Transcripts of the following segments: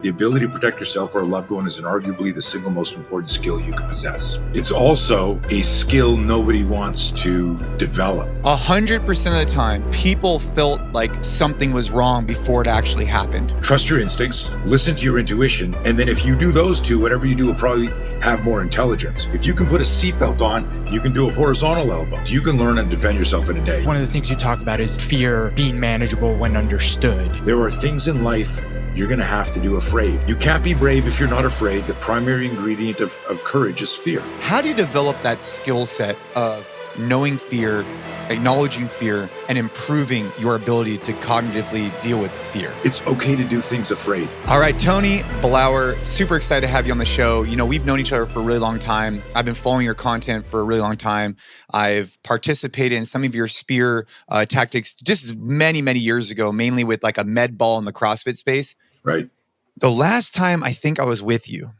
The ability to protect yourself or a loved one is arguably the single most important skill you can possess. It's also a skill nobody wants to develop. 100% of the time, people felt like something was wrong before it actually happened. Trust your instincts, listen to your intuition, and then if you do those two, whatever you do will probably have more intelligence. If you can put a seatbelt on, you can do a horizontal elbow. You can learn and defend yourself in a day. One of the things you talk about is fear being manageable when understood. There are things in life you're going to have to do afraid. You can't be brave if you're not afraid. The primary ingredient of courage is fear. How do you develop that skill set of knowing fear, acknowledging fear, and improving your ability to cognitively deal with fear? It's okay to do things afraid. All right, Tony Blauer, super excited to have you on the show. You know, we've known each other for a really long time. I've been following your content for a really long time. I've participated in some of your spear tactics just many, many years ago, mainly with like a med ball in the CrossFit space. Right. The last time I think I was with you,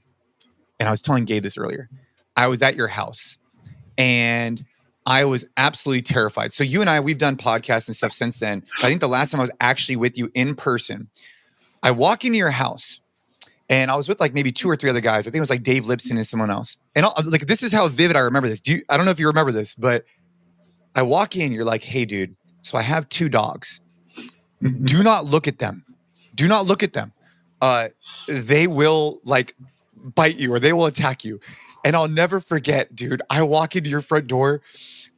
and I was telling Gabe this earlier, I was at your house and I was absolutely terrified. So you and I, we've done podcasts and stuff since then. I think the last time I was actually with you in person, I walk into your house and I was with like maybe 2 or 3 other guys. I think it was like Dave Lipson and someone else. And like, this is how vivid I remember this. I don't know if you remember this, but I walk in, you're like, hey dude, so I have 2 dogs. Do not look at them. Do not look at them. They will like bite you or they will attack you. And I'll never forget, dude, I walk into your front door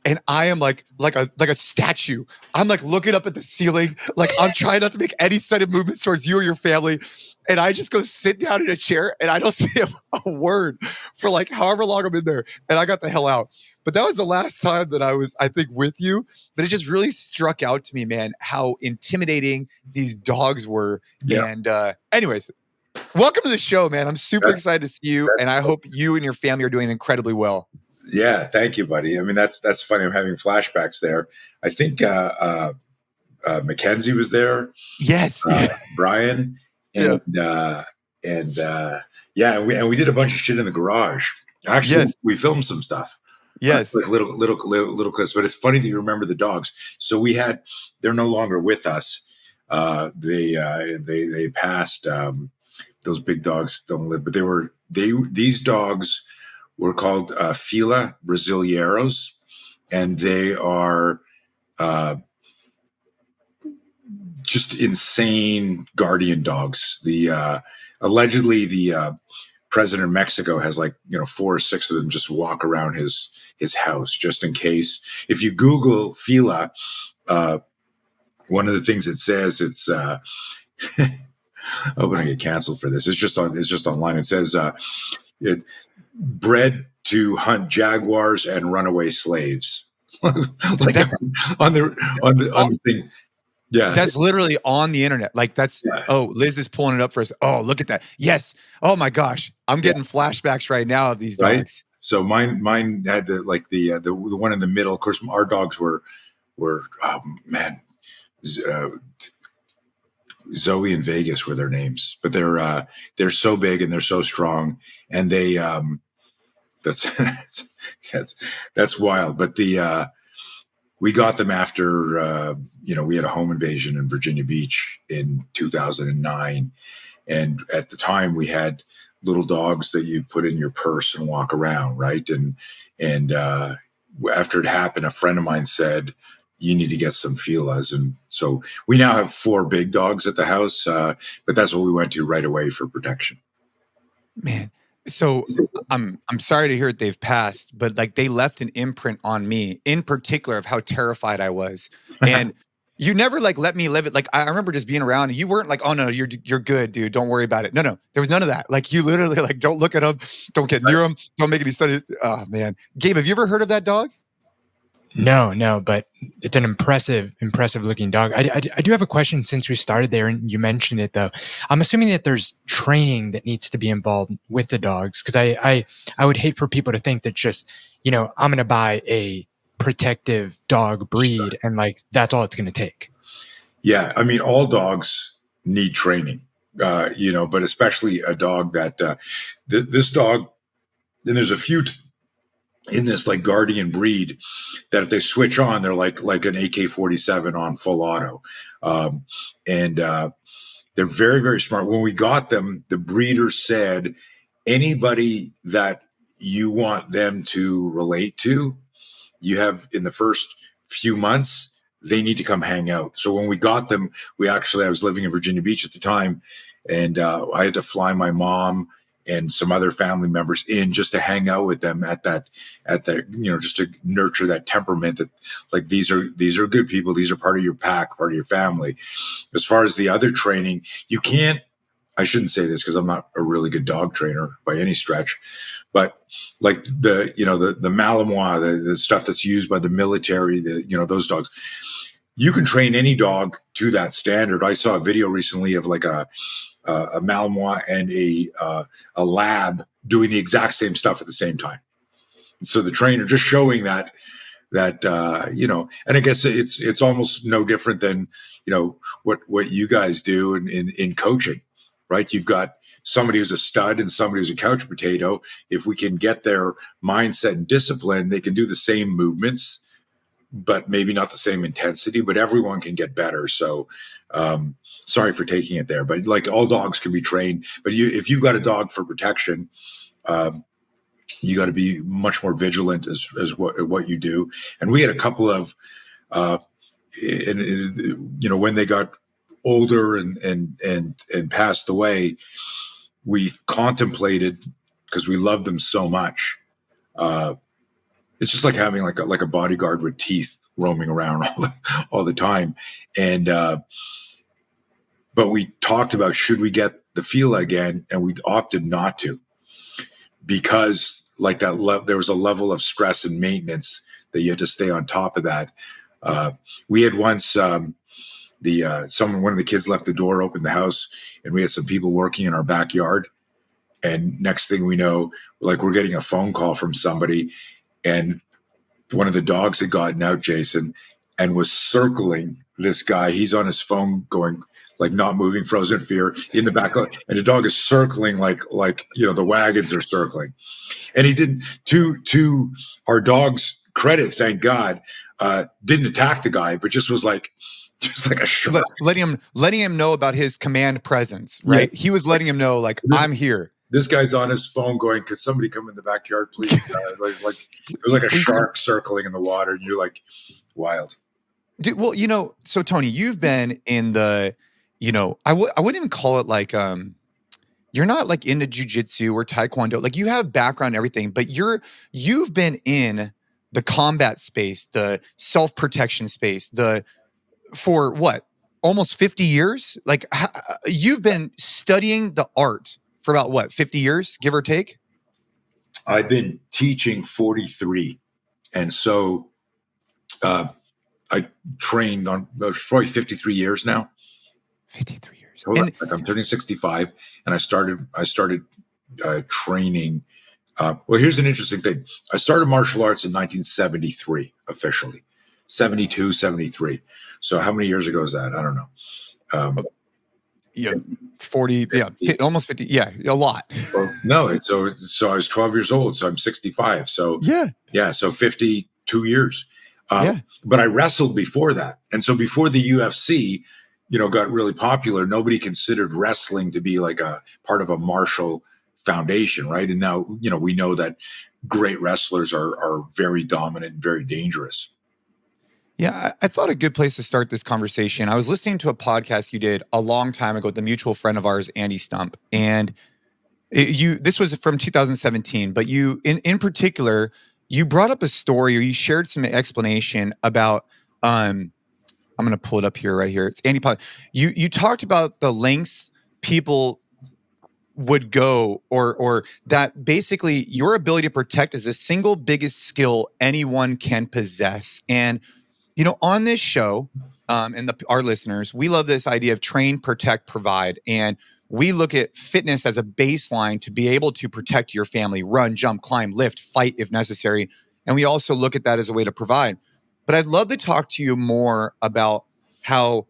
and I am like a statue. I'm like looking up at the ceiling. Like I'm trying not to make any sudden movements towards you or your family. And I just go sit down in a chair and I don't say a word for like however long I'm in there. And I got the hell out. But that was the last time that I was, I think, with you. But it just really struck out to me, man, how intimidating these dogs were. Yeah. And anyways, welcome to the show, man. I'm super excited to see you. And I hope you and your family are doing incredibly well. Yeah, thank you, buddy. I mean, that's funny. I'm having flashbacks there. I think Mackenzie was there. Yes. Brian. And we did a bunch of shit in the garage. Actually, we filmed some stuff. Yes, like little clips. But it's funny that you remember the dogs. So they're no longer with us. They passed. Those big dogs don't live, but these dogs were called Fila Brasileiros, and they are just insane guardian dogs. Allegedly the president of Mexico has 4 or 6 of them just walk around his house just in case. If you Google Fila, one of the things it says, it's I'm going to get canceled for this. It's just online. It says bred to hunt jaguars and runaway slaves. On the thing. Yeah. That's literally on the internet. Like Liz is pulling it up for us. Oh, look at that. Yes. Oh my gosh. I'm getting flashbacks right now of these dogs. Right? So mine had the one in the middle. Of course, our dogs were Zoe and Vegas were their names, but they're so big and they're so strong, and they that's wild. But we got them after we had a home invasion in Virginia Beach in 2009, and at the time we had little dogs that you put in your purse and walk around, right? And after it happened, a friend of mine said, you need to get some Filas. And so we now have 4 big dogs at the house, but that's what we went to right away for protection. Man, so I'm sorry to hear that they've passed, but they left an imprint on me in particular of how terrified I was. And you never let me live it. I remember just being around and you weren't like, oh no, you're good, dude. Don't worry about it. No, there was none of that. You literally don't look at them, don't get near them, don't make any study. Oh man. Gabe, have you ever heard of that dog? No, but it's an impressive looking dog. I do have a question since we started there and you mentioned it though. I'm assuming that there's training that needs to be involved with the dogs. Cause I would hate for people to think that just, I'm going to buy a protective dog breed and that's all it's going to take. Yeah. I mean, all dogs need training, but especially a dog that, this dog, and there's a few in this guardian breed that if they switch on, they're like an AK-47 on full auto. And they're They're very, very smart. When we got them, the breeder said, anybody that you want them to relate to, you have in the first few months, they need to come hang out. So when we got them, I was living in Virginia Beach at the time, and I had to fly my mom and some other family members in just to hang out with them at the, just to nurture that temperament that like, these are good people. These are part of your pack, part of your family. As far as the other training, I shouldn't say this because I'm not a really good dog trainer by any stretch, but like the Malinois, the stuff that's used by the military, those dogs, you can train any dog to that standard. I saw a video recently of like a Malinois and a lab doing the exact same stuff at the same time. So the trainer just showing that, and I guess it's almost no different than, what you guys do in coaching, right? You've got somebody who's a stud and somebody who's a couch potato. If we can get their mindset and discipline, they can do the same movements, but maybe not the same intensity, but everyone can get better. So, sorry for taking it there, but like all dogs can be trained, but if you've got a dog for protection, you got to be much more vigilant as what you do. And we had a couple of, when they got older and passed away, we contemplated, because we loved them so much. It's just like having like a bodyguard with teeth roaming around all the time. And, but we talked about, should we get the Fila again? And we opted not to, because like there was a level of stress and maintenance that you had to stay on top of that. We had once, one of the kids left the door open in the house, and we had some people working in our backyard. And next thing we know, like we're getting a phone call from somebody, and one of the dogs had gotten out, Jason, and was circling this guy. He's on his phone going, like not moving, frozen fear in the back. And the dog is circling like, the wagons are circling. And he didn't, to our dog's credit, thank God, didn't attack the guy, but just was like a shark. Letting him know about his command presence, right? Yeah. He was letting him know, like, I'm here. This guy's on his phone going, could somebody come in the backyard, please? Like it was like a shark circling in the water, and you're like, wild. Dude, well, so Tony, you've been in the, I wouldn't even call it like, you're not like into jujitsu or taekwondo. Like you have background and everything, but you've been in the combat space, the self-protection space, for what, almost 50 years? Like you've been studying the art for about what, 50 years, give or take? I've been teaching 43. And so I trained on probably 53 years now. 53 years. And I'm turning 65, and I started training. Well, here's an interesting thing. I started martial arts in 1973, officially. 72, 73. So how many years ago is that? I don't know. 40, almost 50. Yeah, a lot. Well, no, so I was 12 years old, so I'm 65. So so 52 years. But I wrestled before that. And so before the UFC, got really popular, nobody considered wrestling to be like a part of a martial foundation, right? And now, we know that great wrestlers are very dominant and very dangerous. Yeah, I thought a good place to start this conversation. I was listening to a podcast you did a long time ago with the mutual friend of ours, Andy Stump, and this was from 2017. But you, in particular, you brought up a story, or you shared some explanation about. I'm going to pull it up here, right here. It's Andy. You talked about the lengths people would go, or that basically your ability to protect is the single biggest skill anyone can possess, and on this show, and our listeners, we love this idea of train, protect, provide. And we look at fitness as a baseline to be able to protect your family, run, jump, climb, lift, fight if necessary. And we also look at that as a way to provide. But I'd love to talk to you more about how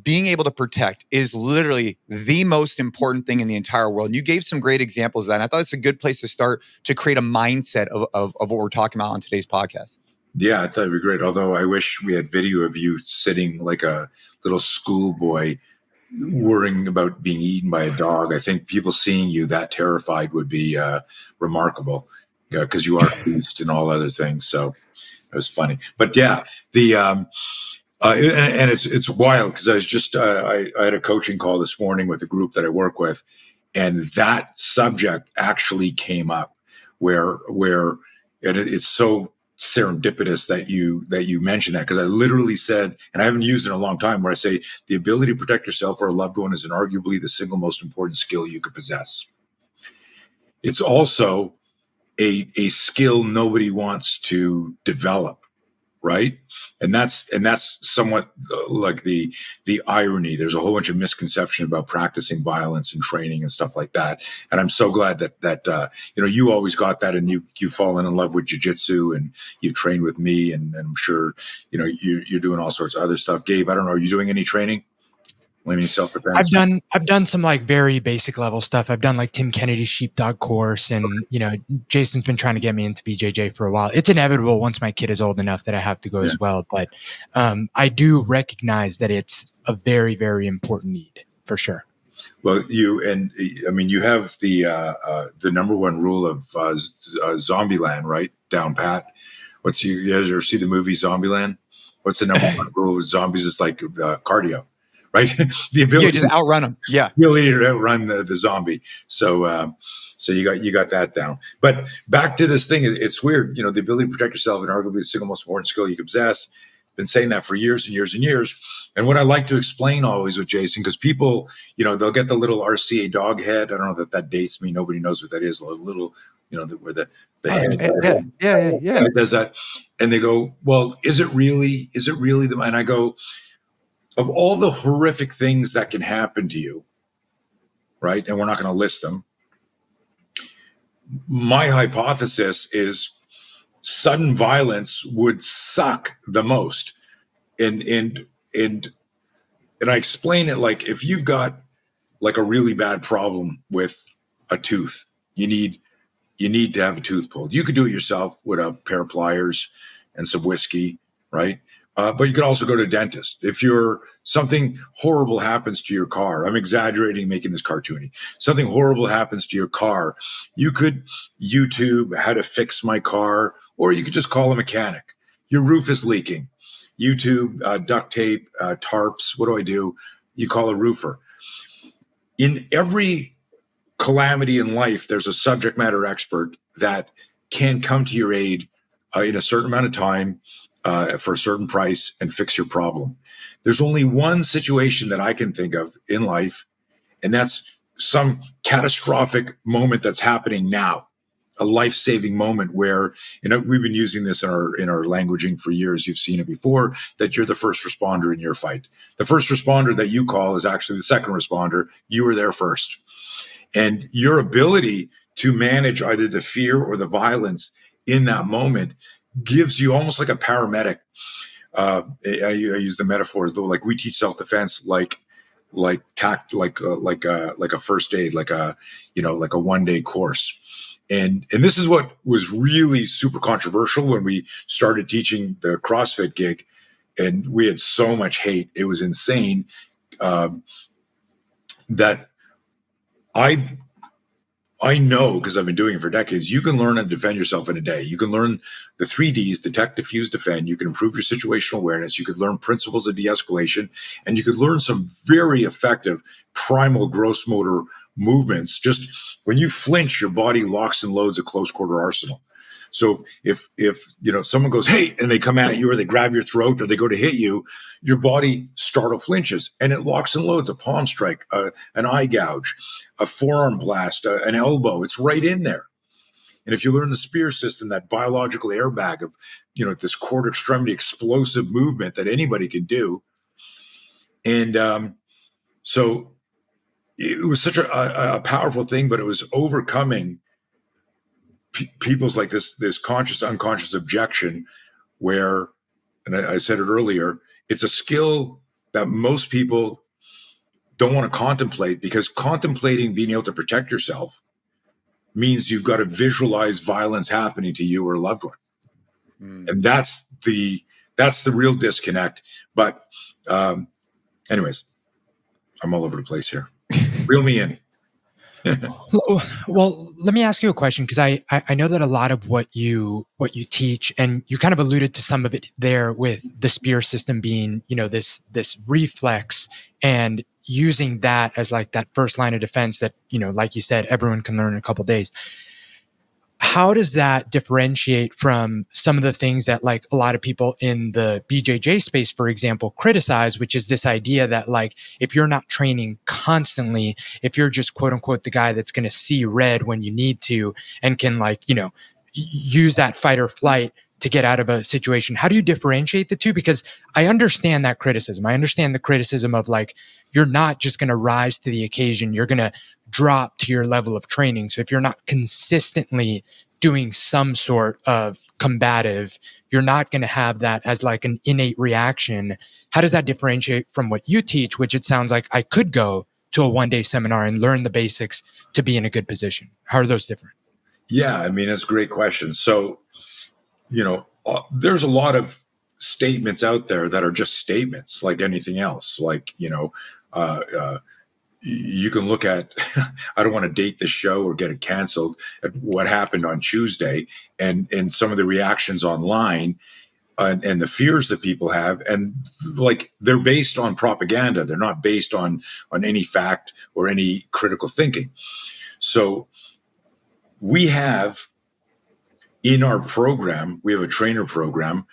being able to protect is literally the most important thing in the entire world. And you gave some great examples of that. And I thought it's a good place to start to create a mindset of what we're talking about on today's podcast. Yeah, I thought it'd be great. Although I wish we had video of you sitting like a little schoolboy worrying about being eaten by a dog. I think people seeing you that terrified would be remarkable, because you are a beast and all other things. So it was funny. But yeah, and it's wild, because I was just I had a coaching call this morning with a group that I work with, and that subject actually came up, where it's so serendipitous that you mentioned that, because I literally said, and I haven't used it in a long time, where I say the ability to protect yourself or a loved one is inarguably the single most important skill you could possess. It's also a skill nobody wants to develop, right? And that's somewhat like the irony. There's a whole bunch of misconception about practicing violence and training and stuff like that. And I'm so glad that you always got that, and you've fallen in love with jiu-jitsu, and you've trained with me, and I'm sure you're doing all sorts of other stuff. Gabe, I don't know, are you doing any training? Any self-defense? I've done some like very basic level stuff. I've done like Tim Kennedy's sheepdog course, and Jason's been trying to get me into BJJ for a while. It's inevitable once my kid is old enough that I have to go as well. But I do recognize that it's a very, very important need for sure. Well, you have the number one rule of Zombieland, right? Down pat. You guys ever see the movie Zombieland? What's the number one rule with zombies? It's like cardio. Right, the ability just outrun them. Yeah, the ability to outrun the zombie. So you got that down. But back to this thing, it's weird. The ability to protect yourself, and arguably the single most important skill you can possess. Been saying that for years and years and years. And what I like to explain always with Jason, because people, they'll get the little RCA dog head. I don't know that dates me. Nobody knows what that is. A little, where the head. Yeah. Does that, and they go, well, is it really the? And I go, of all the horrific things that can happen to you, right? And we're not going to list them. My hypothesis is sudden violence would suck the most. And I explain it like, if you've got like a really bad problem with a tooth, you need to have a tooth pulled. You could do it yourself with a pair of pliers and some whiskey, right? But you could also go to a dentist. If something horrible happens to your car, I'm exaggerating, making this cartoony. Something horrible happens to your car, you could YouTube how to fix my car, or you could just call a mechanic. Your roof is leaking. YouTube, duct tape, tarps. What do I do? You call a roofer. In every calamity in life, there's a subject matter expert that can come to your aid in a certain amount of time, for a certain price, and fix your problem. There's only one situation that I can think of in life, and that's some catastrophic moment that's happening now, a life-saving moment where, we've been using this in our languaging for years. You've seen it before, that you're the first responder in your fight. The first responder that you call is actually the second responder. You were there first. And your ability to manage either the fear or the violence in that moment gives you almost like a paramedic. I use the metaphor though, like we teach self-defense, like a first aid, like a 1-day course. And this is what was really super controversial when we started teaching the CrossFit gig, and we had so much hate. It was insane. That I know, because I've been doing it for decades, you can learn how to defend yourself in a day. You can learn the 3 Ds, detect, diffuse, defend. You can improve your situational awareness. You could learn principles of de-escalation, and you could learn some very effective primal gross motor movements. Just when you flinch, your body locks and loads a close quarter arsenal. So if someone goes, hey, and they come at you, or they grab your throat, or they go to hit you, your body startle flinches, and it locks and loads a palm strike, an eye gouge, a forearm blast, an elbow. It's right in there. And if you learn the spear system, that biological airbag of, this quarter extremity explosive movement that anybody can do. And so it was such a powerful thing, but it was overcoming people's like this conscious, unconscious objection where, and I said it earlier, it's a skill that most people don't want to contemplate, because contemplating being able to protect yourself means you've got to visualize violence happening to you or a loved one. And that's the real disconnect. But anyways, I'm all over the place here. Reel me in. Well, let me ask you a question, because I know that a lot of what you teach, and you kind of alluded to some of it there with the spear system being, this reflex, and using that as like that first line of defense that, like you said, everyone can learn in a couple of days. How does that differentiate from some of the things that like a lot of people in the BJJ space, for example, criticize, which is this idea that like, if you're not training constantly, if you're just quote unquote the guy that's going to see red when you need to and can like, use that fight or flight to get out of a situation, how do you differentiate the two? Because I understand that criticism. I understand the criticism of like, you're not just going to rise to the occasion. You're going to drop to your level of training. So if you're not consistently doing some sort of combative, you're not going to have that as like an innate reaction. How does that differentiate from what you teach, which it sounds like I could go to a one-day seminar and learn the basics to be in a good position? How are those different? Yeah, I mean, that's a great question. So, there's a lot of statements out there that are just statements like anything else. Like, you can look at, I don't want to date this show or get it canceled, at what happened on Tuesday and some of the reactions online and the fears that people have. And like, they're based on propaganda. They're not based on any fact or any critical thinking. So we have in our program, we have a trainer program,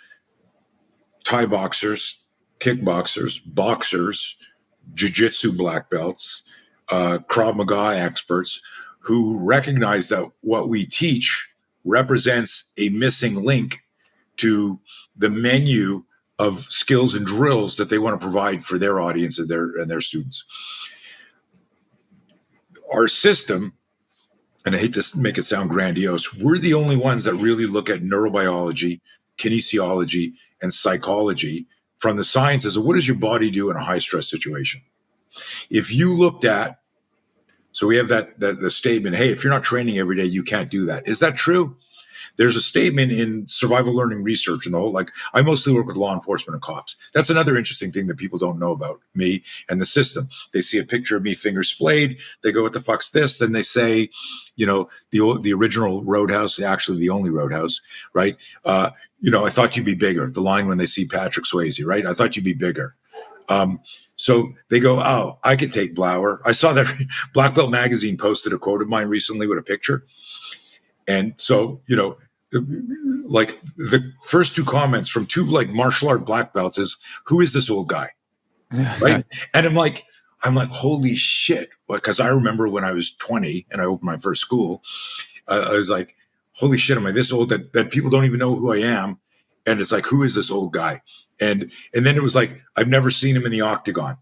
Thai boxers, kickboxers, boxers, jiu-jitsu black belts, Krav Maga experts who recognize that what we teach represents a missing link to the menu of skills and drills that they want to provide for their audience and their students. Our system, and I hate to make it sound grandiose, we're the only ones that really look at neurobiology, kinesiology, and psychology from the sciences of what does your body do in a high stress situation. If you looked at, so we have the statement, hey, if you're not training every day, you can't do that. Is that true? There's a statement in survival learning research and the whole, like, I mostly work with law enforcement and cops. That's another interesting thing that people don't know about me and the system. They see a picture of me fingers splayed. They go, what the fuck's this? Then they say, the original Roadhouse, actually the only Roadhouse, right? I thought you'd be bigger. The line when they see Patrick Swayze, right? I thought you'd be bigger. So they go, oh, I could take Blauer. I saw that Black Belt Magazine posted a quote of mine recently with a picture. And so, like the first two comments from two like martial art black belts is, who is this old guy? Right. And I'm like, holy shit. Because I remember when I was 20 and I opened my first school, I was like, holy shit, am I this old that people don't even know who I am? And it's like, who is this old guy? And then it was like, I've never seen him in the octagon,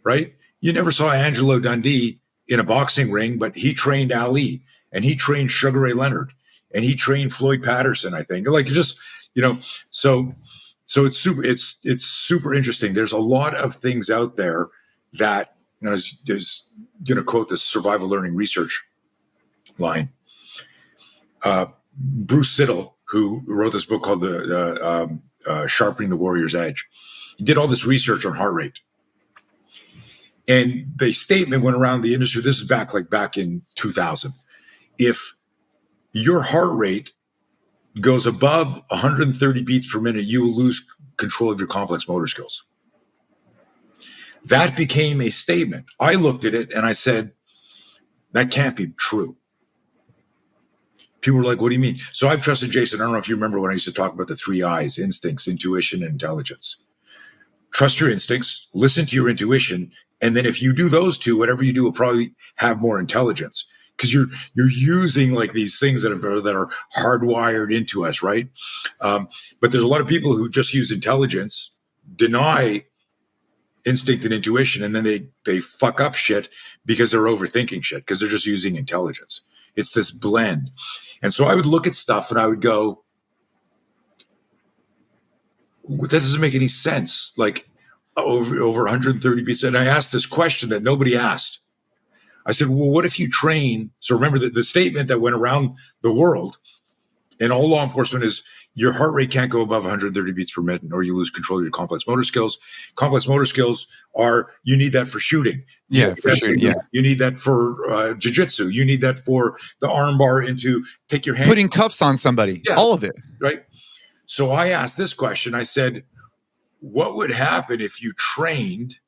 right? You never saw Angelo Dundee in a boxing ring, but he trained Ali and he trained Sugar Ray Leonard and he trained Floyd Patterson, I think. Like, just, so it's super interesting. There's a lot of things out there that, I was going to quote this survival learning research line. Bruce Siddle, who wrote this book called Sharpening the Warrior's Edge. He did all this research on heart rate. And the statement went around the industry. This is back in 2000. If your heart rate goes above 130 beats per minute, you will lose control of your complex motor skills. That became a statement. I looked at it and I said, that can't be true. People were like, what do you mean? So I've trusted Jason. I don't know if you remember when I used to talk about the 3 I's: instincts, intuition, and intelligence. Trust your instincts, listen to your intuition. And then if you do those two, whatever you do will probably have more intelligence, because you're using like these things that are hardwired into us, right? But there's a lot of people who just use intelligence, deny instinct and intuition, and then they fuck up shit because they're overthinking shit, because they're just using intelligence. It's this blend. And so I would look at stuff and I would go, that doesn't make any sense. Like over 130 beats. And I asked this question that nobody asked. I said, well, what if you train? So remember the statement that went around the world And all law enforcement is your heart rate can't go above 130 beats per minute or you lose control of your complex motor skills. Complex motor skills are, you need that for shooting. Yeah, for shooting. Yeah. You need that for jiu-jitsu. You need that for the arm bar into take your hand. Putting cuffs on somebody. Yeah. All of it. Right. So I asked this question. I said, what would happen if you trained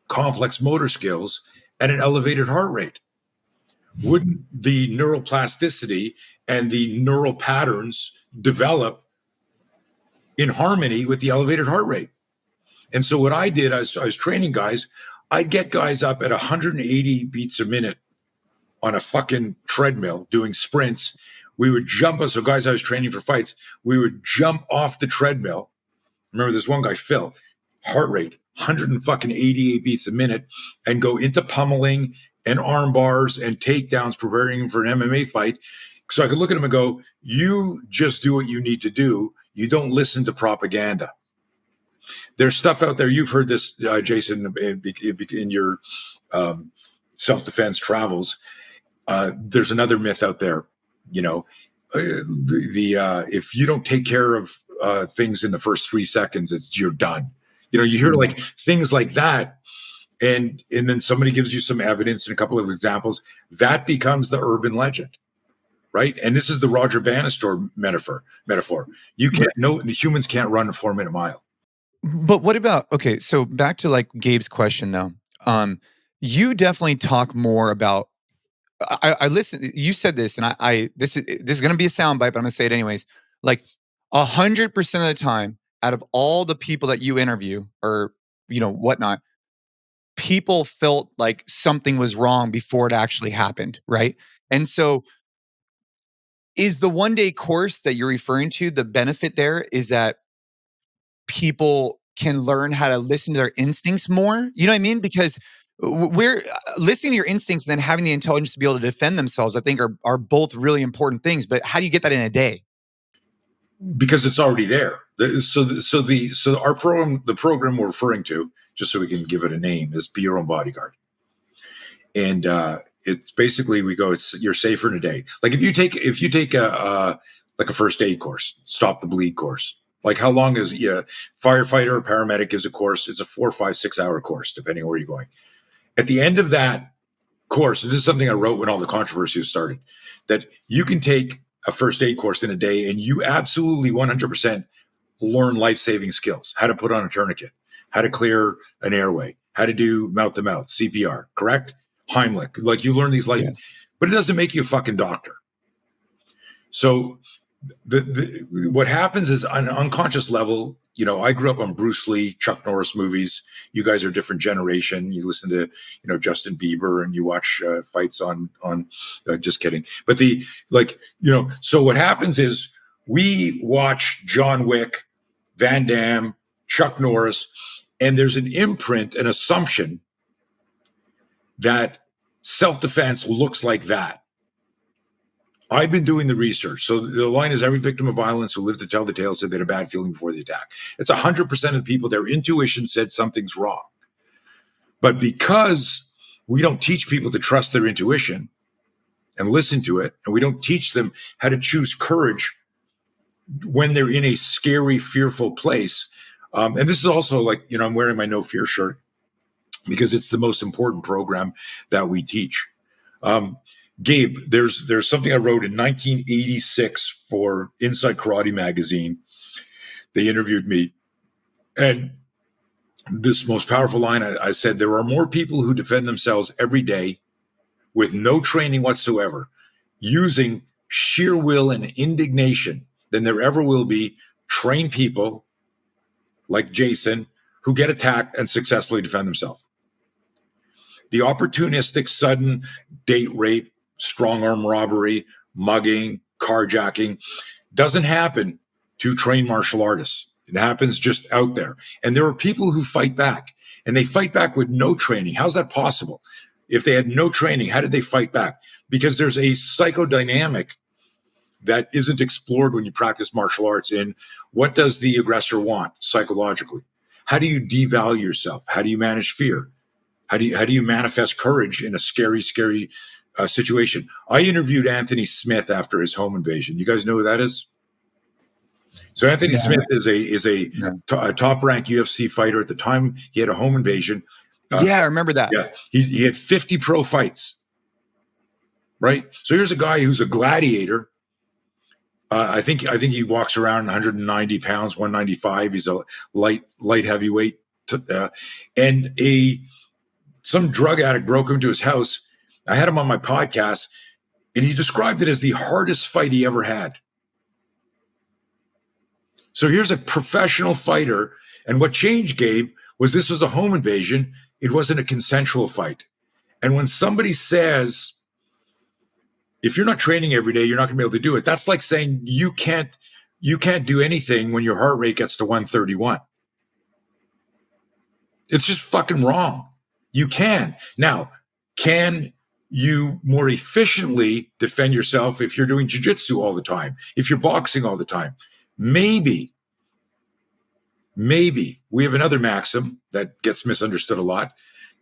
complex motor skills at an elevated heart rate? Wouldn't the neuroplasticity and the neural patterns develop in harmony with the elevated heart rate? And so what I did, I was training guys, I'd get guys up at 180 beats a minute on a fucking treadmill doing sprints. We would jump, so guys I was training for fights, we would jump off the treadmill. Remember this one guy, Phil, heart rate, 188 beats a minute, and go into pummeling and arm bars and takedowns, preparing him for an MMA fight. So I could look at him and go, you just do what you need to do. You don't listen to propaganda. There's stuff out there. You've heard this, Jason, in your self-defense travels. There's another myth out there. You know, if you don't take care of things in the first 3 seconds, you're done. You know, you hear like things like that. And then somebody gives you some evidence and a couple of examples. That becomes the urban legend, right? And this is the Roger Bannister metaphor. You can't. No, humans can't run a 4-minute mile. But what about, okay, so back to like Gabe's question though. You definitely talk more about. I listen. You said this, and this is going to be a soundbite, but I'm going to say it anyways. Like 100% of the time, out of all the people that you interview, or whatnot, people felt like something was wrong before it actually happened, right? And so is the 1-day course that you're referring to, the benefit there is that people can learn how to listen to their instincts more? You know what I mean? Because we're listening to your instincts and then having the intelligence to be able to defend themselves, I think are both really important things. But how do you get that in a day? Because it's already there. So our program, the program we're referring to, just so we can give it a name, is Be Your Own Bodyguard. And it's basically you're safer in a day. Like if you take a first aid course, stop the bleed course. Like how long is firefighter or paramedic is a course? It's a 4, 5, 6 hour course, depending on where you're going. At the end of that course, this is something I wrote when all the controversy started, that you can take a first aid course in a day and you absolutely 100% learn life-saving skills, how to put on a tourniquet, how to clear an airway, how to do mouth-to-mouth, CPR, correct? Heimlich. Like you learn these lessons, but it doesn't make you a fucking doctor. So what happens is on an unconscious level, I grew up on Bruce Lee, Chuck Norris movies. You guys are a different generation. You listen to, Justin Bieber and you watch fights on just kidding. But so what happens is we watch John Wick, Van Damme, Chuck Norris, and there's an imprint, an assumption that self-defense looks like that. I've been doing the research. So the line is every victim of violence who lived to tell the tale said they had a bad feeling before the attack. It's 100% of people, their intuition said something's wrong. But because we don't teach people to trust their intuition and listen to it, and we don't teach them how to choose courage when they're in a scary, fearful place. And this is also like, I'm wearing my No Fear shirt because it's the most important program that we teach. Gabe, there's something I wrote in 1986 for Inside Karate magazine. They interviewed me, and this most powerful line, I said, there are more people who defend themselves every day with no training whatsoever, using sheer will and indignation than there ever will be trained people like Jason who get attacked and successfully defend themselves. The opportunistic, sudden date rape, strong arm robbery, mugging, carjacking doesn't happen to trained martial artists. It happens just out there. And there are people who fight back, and they fight back with no training. How's that possible? If they had no training, how did they fight back? Because there's a psychodynamic that isn't explored when you practice martial arts in what does the aggressor want psychologically? How do you devalue yourself? How do you manage fear? How do you manifest courage in a scary, scary situation. I interviewed Anthony Smith after his home invasion. You guys know who that is? So Anthony Smith is a top ranked UFC fighter. At the time, he had a home invasion. I remember that. Yeah, he had 50 pro fights. Right. So here's a guy who's a gladiator. I think he walks around 190 pounds, 195. He's a light heavyweight, and some drug addict broke into his house. I had him on my podcast, and he described it as the hardest fight he ever had. So here's a professional fighter. And what changed, Gabe, was this was a home invasion. It wasn't a consensual fight. And when somebody says, if you're not training every day, you're not going to be able to do it. That's like saying you can't do anything when your heart rate gets to 131. It's just fucking wrong. You can. Now, can you more efficiently defend yourself if you're doing jiu-jitsu all the time, if you're boxing all the time? Maybe. We have another maxim that gets misunderstood a lot.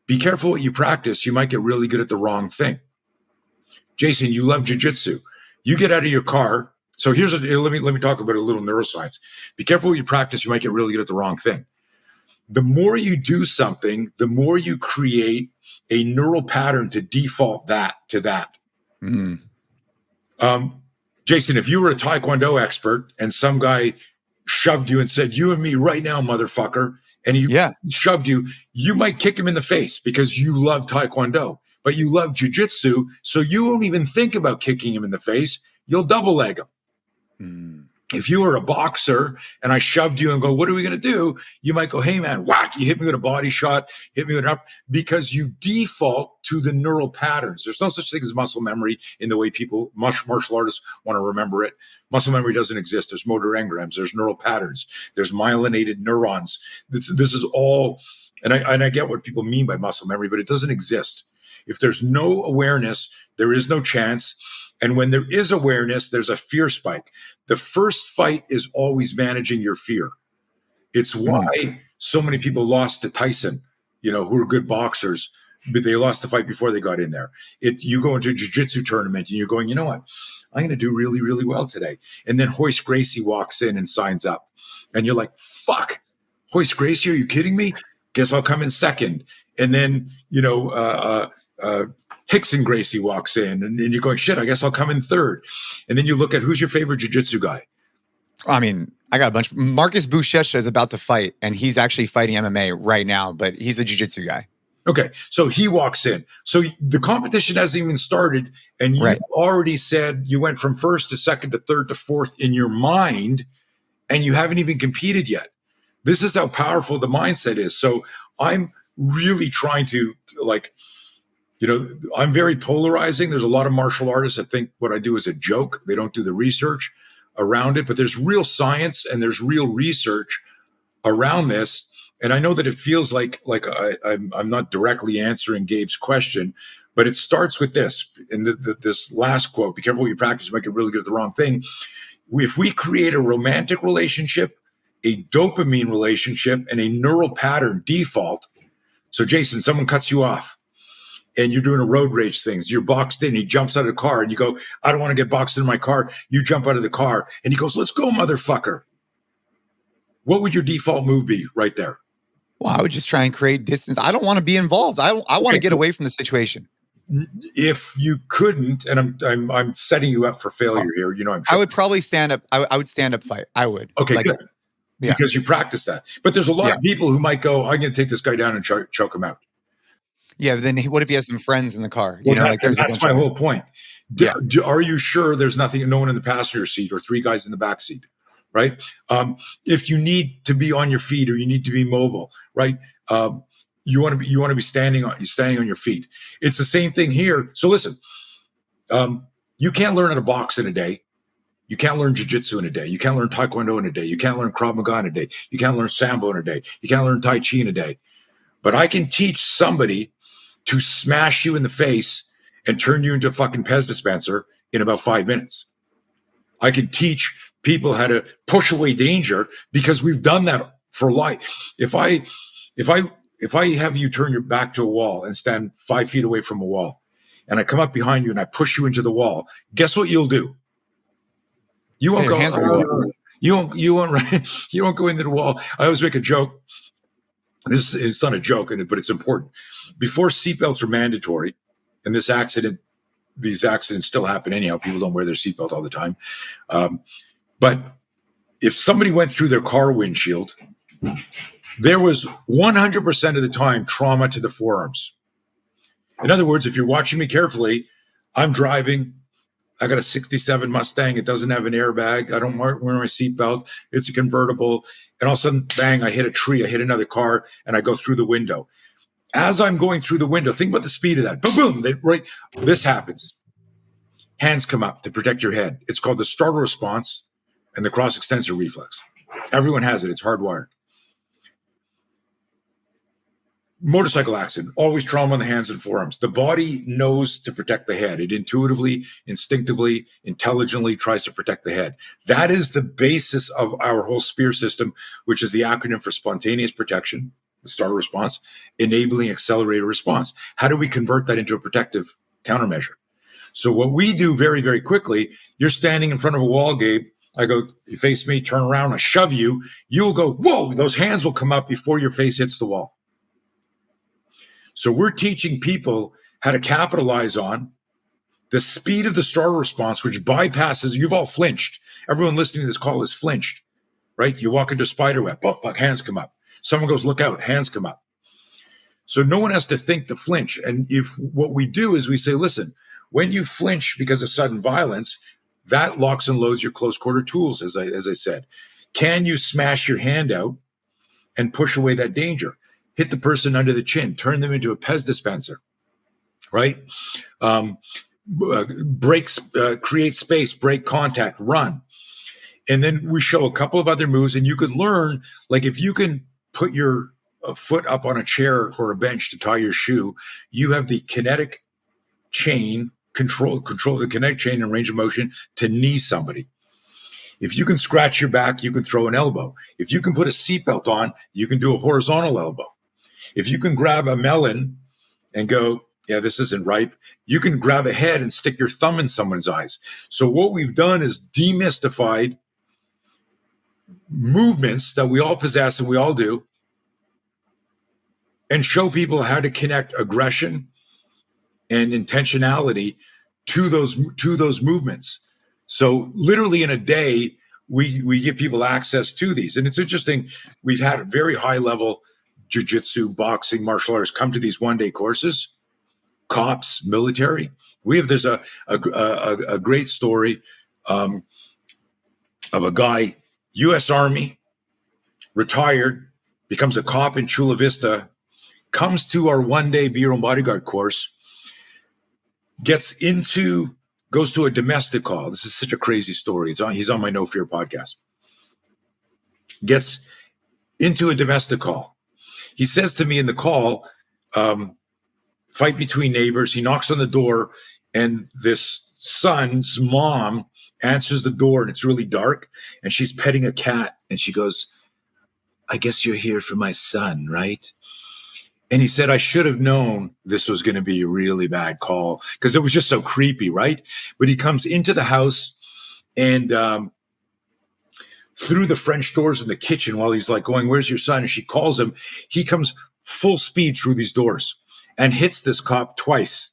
Be careful what you practice. You might get really good at the wrong thing. Jason, you love jiu-jitsu. You get out of your car. So let me talk about a little neuroscience. Be careful what you practice. You might get really good at the wrong thing. The more you do something, the more you create a neural pattern to default to that. Mm. Jason, if you were a Taekwondo expert and some guy shoved you and said, "You and me right now, motherfucker," and he shoved you, you might kick him in the face because you love Taekwondo, but you love jiu-jitsu, so you won't even think about kicking him in the face. You'll double leg him. Mm. If you were a boxer and I shoved you and go, "What are we going to do?" You might go, "Hey man, whack, you hit me with a body shot, hit me with an up," because you default to the neural patterns. There's no such thing as muscle memory in the way people, martial artists want to remember it. Muscle memory doesn't exist. There's motor engrams, there's neural patterns, there's myelinated neurons. This is all, and I get what people mean by muscle memory, but it doesn't exist. If there's no awareness, there is no chance. And when there is awareness, there's a fear spike. The first fight is always managing your fear. It's why so many people lost to Tyson, who are good boxers, but they lost the fight before they got in there. You go into a jiu-jitsu tournament and you're going, "You know what? I'm going to do really, really well today." And then Hoist Gracie walks in and signs up. And you're like, "Fuck, Hoist Gracie, are you kidding me? Guess I'll come in second." And then, Hickson Gracie walks in and you're going, "Shit, I guess I'll come in third." And then you look at who's your favorite jiu-jitsu guy. I mean, I got a bunch. Marcus Buchecha is about to fight, and he's actually fighting MMA right now, but he's a jiu-jitsu guy. Okay, so he walks in. So the competition hasn't even started, and you already said you went from first to second to third to fourth in your mind, and you haven't even competed yet. This is how powerful the mindset is. So I'm really trying to, I'm very polarizing. There's a lot of martial artists that think what I do is a joke. They don't do the research around it, but there's real science and there's real research around this. And I know that it feels like I'm not directly answering Gabe's question, but it starts with this. And this last quote: "Be careful what you practice, you might get really good at the wrong thing." If we create a romantic relationship, a dopamine relationship, and a neural pattern default. So Jason, someone cuts you off and you're doing a road rage things. You're boxed in, he jumps out of the car and you go, "I don't want to get boxed in my car." You jump out of the car and he goes, "Let's go, motherfucker." What would your default move be right there? Well, I would just try and create distance. I don't want to be involved. I want to get away from the situation. If you couldn't, and I'm setting you up for failure here, I would probably stand up. I would stand up fight. I would. Okay, good. Yeah. Because you practice that. But there's a lot of people who might go, "I'm going to take this guy down and choke him out." Yeah, but then what if he has some friends in the car? That's my whole point. Are you sure there's no one in the passenger seat or three guys in the back seat, right? If you need to be on your feet or you need to be mobile, right? You want to be standing on your feet. It's the same thing here. So listen, you can't learn how to box in a day. You can't learn jiu-jitsu in a day. You can't learn Taekwondo in a day. You can't learn Krav Maga in a day. You can't learn Sambo in a day. You can't learn Tai Chi in a day. But I can teach somebody to smash you in the face and turn you into a fucking Pez dispenser in about 5 minutes. I can teach people how to push away danger because we've done that for life. If I have you turn your back to a wall and stand 5 feet away from a wall, and I come up behind you and I push you into the wall, guess what you'll do? You won't Your go. hands will go up. You won't. You won't go into the wall. I always make a joke. It's not a joke, but it's important. Before seatbelts are mandatory, and these accidents still happen anyhow. People don't wear their seatbelt all the time. But if somebody went through their car windshield, there was 100% of the time trauma to the forearms. In other words, if you're watching me carefully, I'm driving. I got a 67 Mustang. It doesn't have an airbag. I don't wear my seatbelt. It's a convertible. And all of a sudden, bang, I hit a tree. I hit another car and I go through the window. As I'm going through the window, think about the speed of that. Boom, boom. This happens. Hands come up to protect your head. It's called the startle response and the cross extensor reflex. Everyone has it. It's hardwired. Motorcycle accident, always trauma on the hands and forearms. The body knows to protect the head. It intuitively, instinctively, intelligently tries to protect the head. That is the basis of our whole SPEAR system, which is the acronym for spontaneous protection, the startle response, enabling accelerated response. How do we convert that into a protective countermeasure? So what we do very, very quickly, you're standing in front of a wall, Gabe. I go, you face me, turn around, I shove you. You'll go, whoa, those hands will come up before your face hits the wall. So we're teaching people how to capitalize on the speed of the startle response, which bypasses, you've all flinched. Everyone listening to this call is flinched, right? You walk into a spider web, oh, fuck, hands come up. Someone goes, look out, hands come up. So no one has to think to flinch. And if what we do is we say, listen, when you flinch because of sudden violence, that locks and loads your close quarter tools, as I said. Can you smash your hand out and push away that danger? Hit the person under the chin, turn them into a Pez dispenser, right? Create space, break contact, run. And then we show a couple of other moves, and you could learn, like if you can put your foot up on a chair or a bench to tie your shoe, you have the kinetic chain, control the kinetic chain and range of motion to knee somebody. If you can scratch your back, you can throw an elbow. If you can put a seatbelt on, you can do a horizontal elbow. If you can grab a melon and go, yeah, this isn't ripe, you can grab a head and stick your thumb in someone's eyes. So what we've done is demystified movements that we all possess and we all do, and show people how to connect aggression and intentionality to those movements. So literally in a day, we give people access to these. And it's interesting, we've had a very high level jiu-jitsu, boxing, martial arts come to these one-day courses, cops, military. There's a great story of a guy, U.S. Army, retired, becomes a cop in Chula Vista, comes to our one-day Be Your Own Bodyguard course, goes to a domestic call. This is such a crazy story. He's on my No Fear podcast. Gets into a domestic call. He says to me in the call, fight between neighbors. He knocks on the door, and this son's mom answers the door, and it's really dark, and she's petting a cat, and she goes, I guess you're here for my son, right? And he said, I should have known this was going to be a really bad call because it was just so creepy, right? But he comes into the house and through the French doors in the kitchen while he's like going, where's your son? And she calls him. He comes full speed through these doors and hits this cop twice.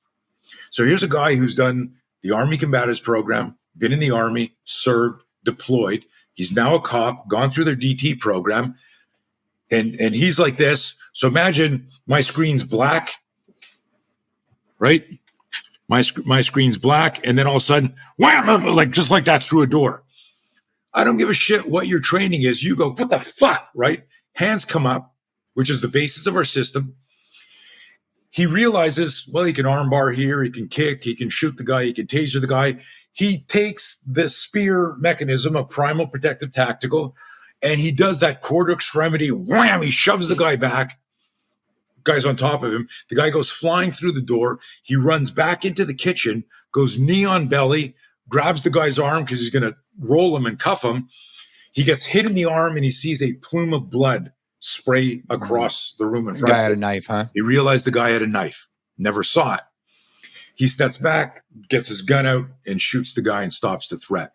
So here's a guy who's done the Army Combatives program, been in the Army, served, deployed. He's now a cop, gone through their DT program. And he's like this. So imagine my screen's black, right? My screen's black. And then all of a sudden, wham, like just like that through a door. I don't give a shit what your training is. You go, what the fuck, right? Hands come up, which is the basis of our system. He realizes, well, he can armbar here. He can kick. He can shoot the guy. He can taser the guy. He takes the spear mechanism of primal protective tactical, and he does that quarter extremity. Wham! He shoves the guy back. Guy's on top of him. The guy goes flying through the door. He runs back into the kitchen, goes knee on belly, grabs the guy's arm because he's going to roll him and cuff him. He gets hit in the arm, and he sees a plume of blood spray across the room in front of him. Guy had a knife, huh? He realized the guy had a knife. Never saw it. He steps back, gets his gun out, and shoots the guy and stops the threat.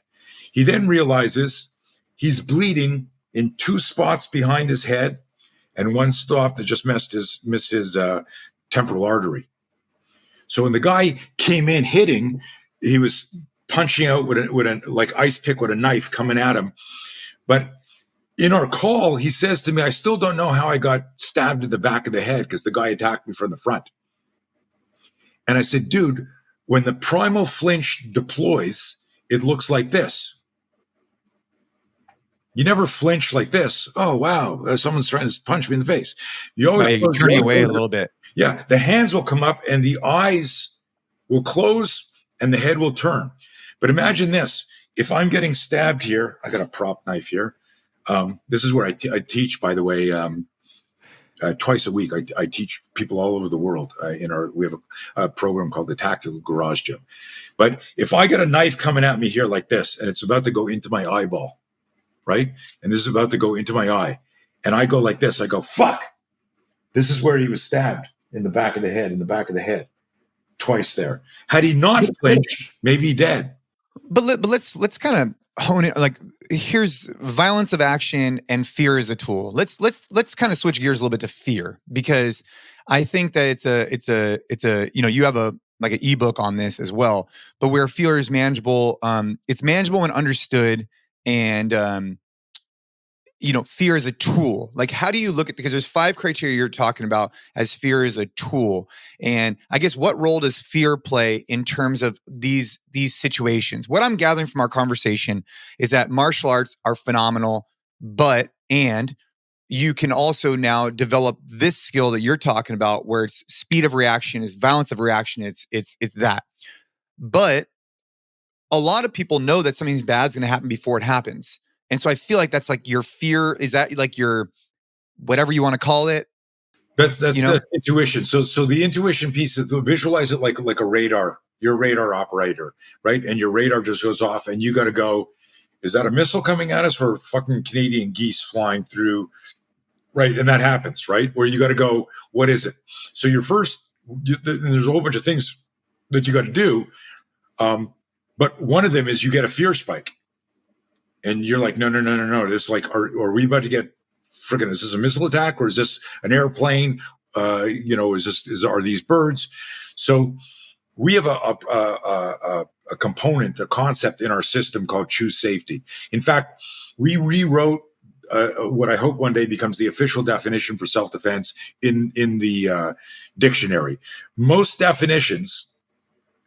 He then realizes he's bleeding in 2 spots behind his head and 1 stop that just missed his temporal artery. So when the guy came in hitting, he was punching out with a like ice pick with a knife coming at him. But in our call, he says to me, I still don't know how I got stabbed in the back of the head because the guy attacked me from the front. And I said, dude, when the primal flinch deploys, it looks like this. You never flinch like this. Oh, wow, someone's trying to punch me in the face. You always turn away a little bit. Yeah, the hands will come up and the eyes will close and the head will turn. But imagine this. If I'm getting stabbed here, I got a prop knife here. This is where I teach, by the way, twice a week. I teach people all over the world. We have a program called the Tactical Garage Gym. But if I get a knife coming at me here like this, and it's about to go into my eyeball, right? And this is about to go into my eye, and I go like this, I go, fuck. This is where he was stabbed, in the back of the head, twice there. Had he not flinched, maybe dead. But let's kind of hone it. Like, here's violence of action and fear as a tool. Let's kind of switch gears a little bit to fear, because I think that it's a you have an ebook on this as well. But where fear is manageable, it's manageable when understood, and fear is a tool. Like, how do you look at, because there's 5 criteria you're talking about as fear is a tool. And I guess, what role does fear play in terms of these situations? What I'm gathering from our conversation is that martial arts are phenomenal, and you can also now develop this skill that you're talking about, where it's speed of reaction, it's violence of reaction, it's that. But a lot of people know that something bad is going to happen before it happens. And so I feel like that's like your fear. Is that like your, whatever you want to call it? That's intuition. So the intuition piece is to visualize it like a radar. You're a radar operator, right? And your radar just goes off, and you got to go, is that a missile coming at us, or fucking Canadian geese flying through? Right. And that happens, right? Where you got to go, what is it? So there's a whole bunch of things that you got to do. But one of them is you get a fear spike. And you're like, no. This are we about to get friggin', is this a missile attack, or is this an airplane? Are these birds? So we have a component, a concept in our system called choose safety. In fact, we rewrote what I hope one day becomes the official definition for self-defense in the dictionary. Most definitions,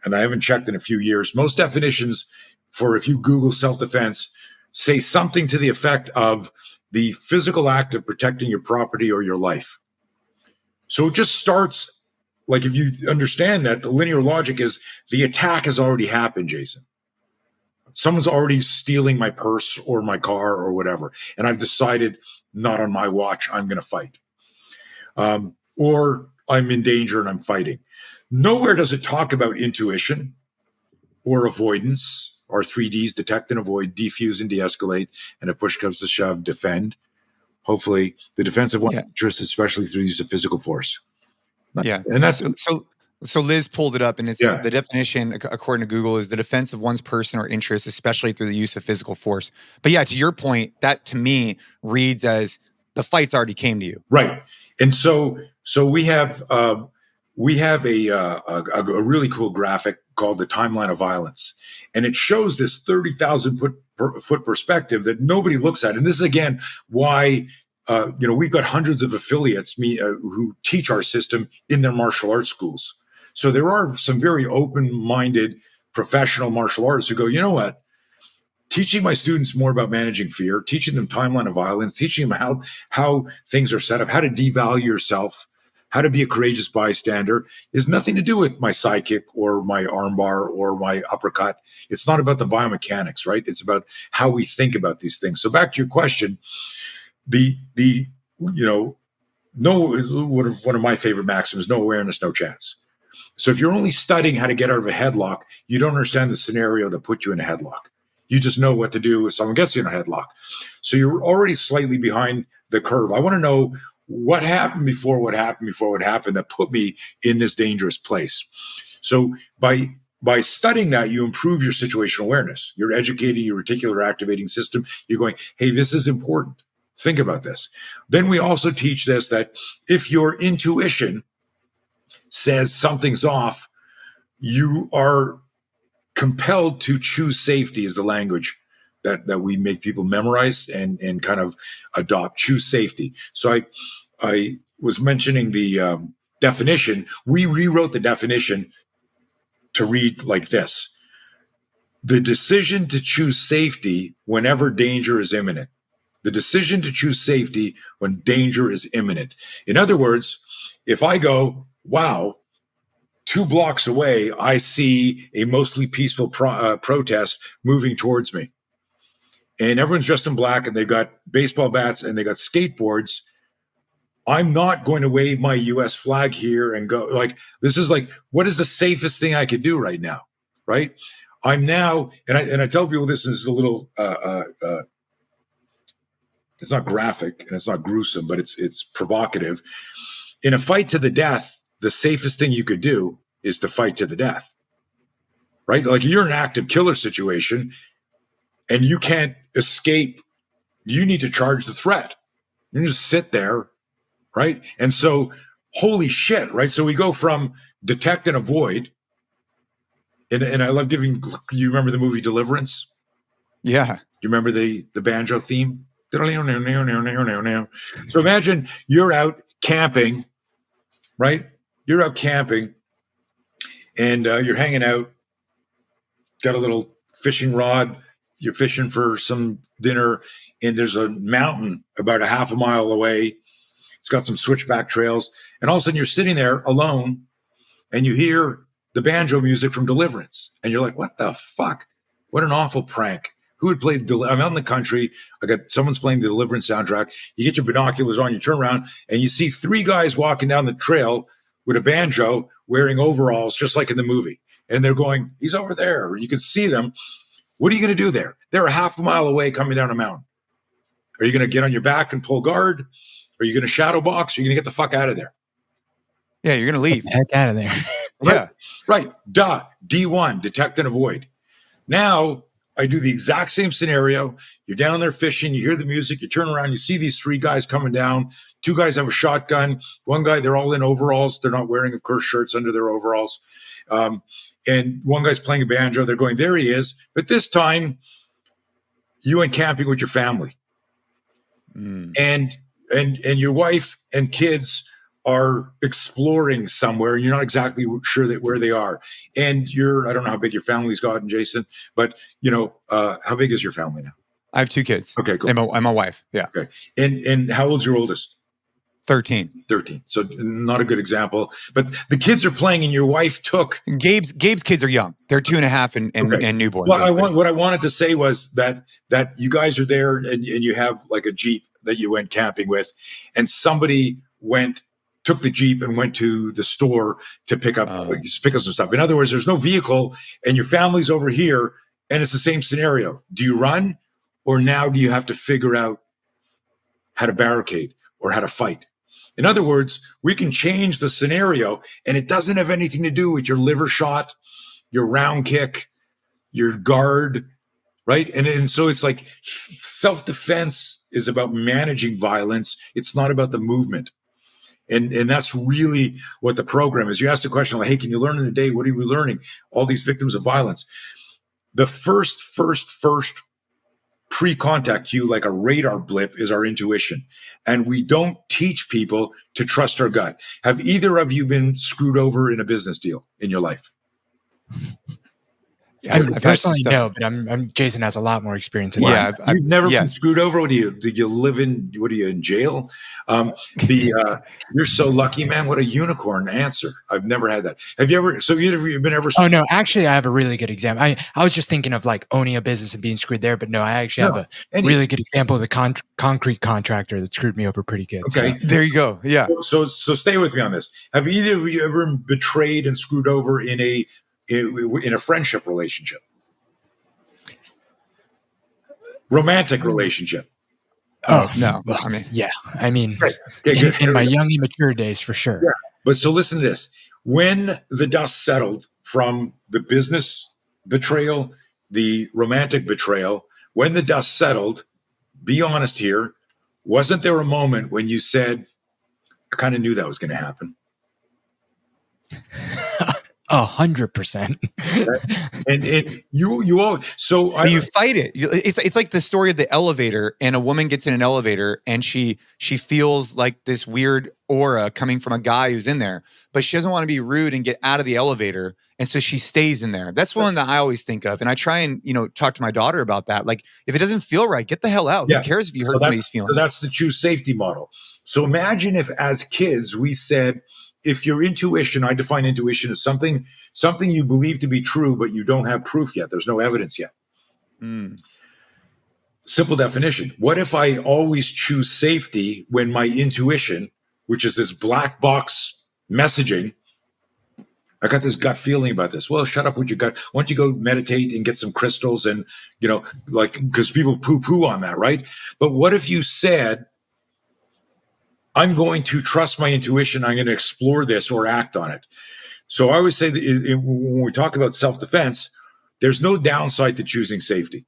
and I haven't checked in a few years, most definitions for, if you Google self-defense, say something to the effect of the physical act of protecting your property or your life. So it just starts, like, if you understand that, the linear logic is the attack has already happened, Jason. Someone's already stealing my purse or my car or whatever, and I've decided, not on my watch, I'm going to fight. Or I'm in danger and I'm fighting. Nowhere does it talk about intuition or avoidance, or 3Ds, detect and avoid, defuse and de-escalate, and if push comes to shove, defend. Hopefully, the defense of one's interest, especially through the use of physical force. Yeah, and that's so Liz pulled it up, and it's the definition according to Google is the defense of one's person or interest, especially through the use of physical force. But yeah, to your point, that to me reads as the fights already came to you, right? And so we have a really cool graphic called the timeline of violence. And it shows this 30,000 foot perspective that nobody looks at. And this is, again, why, we've got hundreds of affiliates who teach our system in their martial arts schools. So there are some very open-minded professional martial artists who go, you know what? Teaching my students more about managing fear, teaching them timeline of violence, teaching them how things are set up, how to devalue yourself, how to be a courageous bystander, is nothing to do with my sidekick or my armbar or my uppercut. It's not about the biomechanics, right? It's about how we think about these things. So back to your question, one of my favorite maxims, no awareness, no chance. So if you're only studying how to get out of a headlock, you don't understand the scenario that put you in a headlock. You just know what to do if someone gets you in a headlock. So you're already slightly behind the curve. I want to know what happened before what happened that put me in this dangerous place. So by studying that, you improve your situational awareness. You're educating your reticular activating system. You're going, hey, this is important. Think about this. Then we also teach this, that if your intuition says something's off, you are compelled to choose safety, is the language that we make people memorize and kind of adopt. Choose safety. So I was mentioning the definition. We rewrote the definition to read like this: the decision to choose safety whenever danger is imminent. The decision to choose safety when danger is imminent. In other words, if I go, wow, 2 blocks away, I see a mostly peaceful protest moving towards me, and everyone's dressed in black and they've got baseball bats and they got skateboards, I'm not going to wave my US flag here and go like, this is like, what is the safest thing I could do right now? Right. I'm now, and I tell people this is a little, it's not graphic and it's not gruesome, but it's provocative. In a fight to the death, the safest thing you could do is to fight to the death, right? Like you're in an active killer situation and you can't escape. You need to charge the threat. You just sit there, right? And so, holy shit, right? So we go from detect and avoid. And I love giving, you remember the movie Deliverance? Yeah. You remember the banjo theme? So imagine you're out camping, right? You're out camping and you're hanging out, got a little fishing rod, you're fishing for some dinner, and there's a mountain about a half a mile away. It's got some switchback trails. And all of a sudden you're sitting there alone and you hear the banjo music from Deliverance. And you're like, what the fuck? What an awful prank. Who would play I'm out in the country. I got someone's playing the Deliverance soundtrack. You get your binoculars on, you turn around and you see 3 guys walking down the trail with a banjo wearing overalls, just like in the movie. And they're going, he's over there. You can see them. What are you going to do there? They're a half a mile away coming down a mountain. Are you going to get on your back and pull guard? Are you going to shadow box? Or are you going to get the fuck out of there? Yeah, you're going to leave. Get the heck out of there. Yeah. Right. Duh. D1, detect and avoid. Now, I do the exact same scenario. You're down there fishing. You hear the music. You turn around. You see these 3 guys coming down. 2 guys have a shotgun. 1 guy, they're all in overalls. They're not wearing, of course, shirts under their overalls. And 1 guy's playing a banjo. They're going, there he is. But this time, you went camping with your family. And your wife and kids are exploring somewhere and you're not exactly sure where they are. And I don't know how big your family's gotten, Jason, but how big is your family now? I have 2 kids. Okay, cool. And my wife. Yeah. Okay. And how old's your oldest? 13. So not a good example, but the kids are playing and your wife took. Gabe's kids are young. They're 2.5 and newborn. Well, what I wanted to say was that you guys are there and you have like a Jeep that you went camping with, and somebody took the Jeep and went to the store to pick up some stuff. In other words, there's no vehicle and your family's over here and it's the same scenario. Do you run, or now do you have to figure out how to barricade or how to fight? In other words, we can change the scenario and it doesn't have anything to do with your liver shot, your round kick, your guard, right? And so it's like self-defense is about managing violence. It's not about the movement. And that's really what the program is. You ask the question, like, hey, can you learn in a day? What are we learning? All these victims of violence. The first pre-contact cue, like a radar blip, is our intuition. And we don't teach people to trust our gut. Have either of you been screwed over in a business deal in your life? I personally no, but I'm Jason has a lot more experience in that. Yeah, you've never been screwed over. What do you live in? What are you in jail? You're so lucky, man. What a unicorn answer. I've never had that. Have you ever? So you've been ever? Oh no, actually, I have a really good example. I was just thinking of like owning a business and being screwed there, but no, I actually have a really good example of the concrete contractor that screwed me over pretty good. Okay, so. There you go. Yeah. So stay with me on this. Have either of you ever been betrayed and screwed over in a friendship relationship, romantic relationship? Oh no! Well, I mean, yeah. I mean, right. Okay, in my young, immature days, for sure. Yeah. But so listen to this: When the dust settled from the business betrayal, the romantic betrayal, when the dust settled, be honest here, wasn't there a moment when you said, I kind of knew that was going to happen? 100%. And you all, so But you fight it. It's like the story of the elevator, and a woman gets in an elevator and she feels like this weird aura coming from a guy who's in there, but she doesn't want to be rude and get out of the elevator. And so she stays in there. That's one that I always think of. And I try and, talk to my daughter about that. Like, if it doesn't feel right, get the hell out. Yeah. Who cares if you hurt somebody's feelings? So that's the choose safety model. So imagine if as kids we said, if your intuition, I define intuition as something you believe to be true, but you don't have proof yet. There's no evidence yet. Simple definition. What if I always choose safety when my intuition, which is this black box messaging, I got this gut feeling about this. Well, shut up with your gut. Why don't you go meditate and get some crystals and, because people poo-poo on that, right? But what if you said, I'm going to trust my intuition. I'm going to explore this or act on it. So I always say that when we talk about self-defense, there's no downside to choosing safety.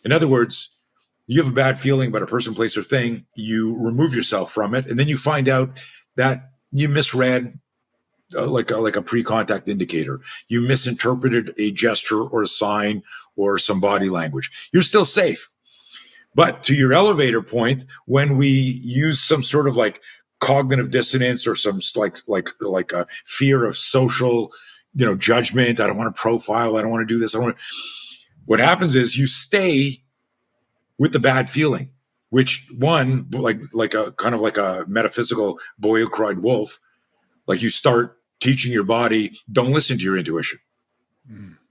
In other words, you have a bad feeling about a person, place, or thing. You remove yourself from it, and then you find out that you misread like a pre-contact indicator. You misinterpreted a gesture or a sign or some body language. You're still safe. But to your elevator point, when we use some sort of like cognitive dissonance or some like a fear of social, judgment, I don't want to profile, I don't want to do this, what happens is you stay with the bad feeling, which one, like a kind of like a metaphysical boy who cried wolf, like you start teaching your body, don't listen to your intuition,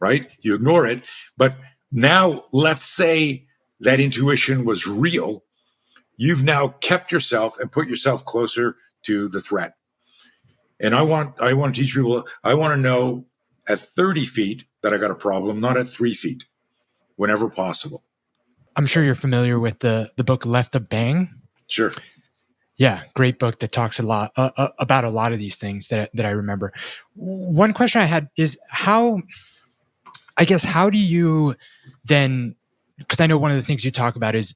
right? You ignore it. But now let's say that intuition was real. You've now kept yourself and put yourself closer to the threat. And I want to teach people, I want to know at 30 feet that I got a problem, not at 3 feet, whenever possible. I'm sure you're familiar with the book Left of Bang. Sure. Yeah, great book that talks a lot about a lot of these things that I remember. One question I had is how do you then, because I know one of the things you talk about is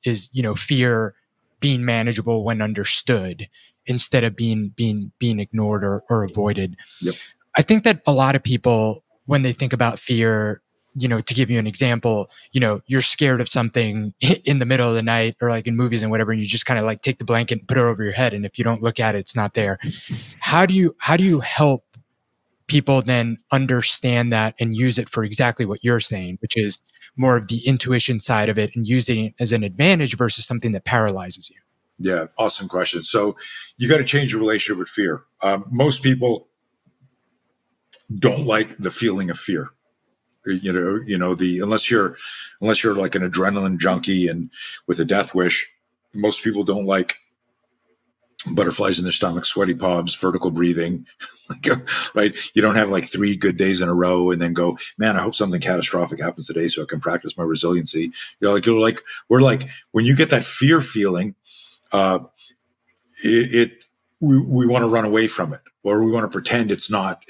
fear being manageable when understood instead of being ignored or avoided. Yep. I think that a lot of people, when they think about fear, to give you an example, you're scared of something in the middle of the night or like in movies and whatever, and you just kind of like take the blanket and put it over your head. And if you don't look at it, it's not there. How do you help people then understand that and use it for exactly what you're saying, which is more of the intuition side of it and using it as an advantage versus something that paralyzes you? Yeah, awesome question. So you got to change your relationship with fear. Most people don't like the feeling of fear. Unless you're like an adrenaline junkie and with a death wish, most people don't like butterflies in their stomach, sweaty palms, vertical breathing, right? You don't have like 3 good days in a row and then go, man, I hope something catastrophic happens today so I can practice my resiliency. We're like, when you get that fear feeling, we want to run away from it, or we want to pretend it's not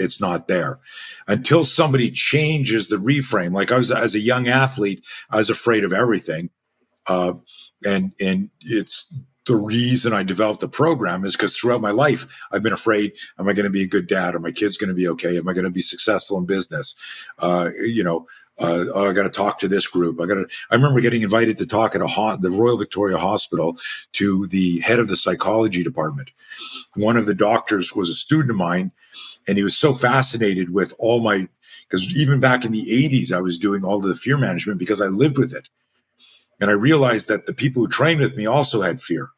there until somebody changes the reframe. Like as a young athlete, I was afraid of everything. And it's the reason I developed the program is because throughout my life, I've been afraid, am I going to be a good dad? Are my kids going to be okay? Am I going to be successful in business? I got to talk to this group. I remember getting invited to talk at the Royal Victoria Hospital to the head of the psychology department. One of the doctors was a student of mine, and he was so fascinated with because even back in the 80s, I was doing all of the fear management because I lived with it. And I realized that the people who trained with me also had fear.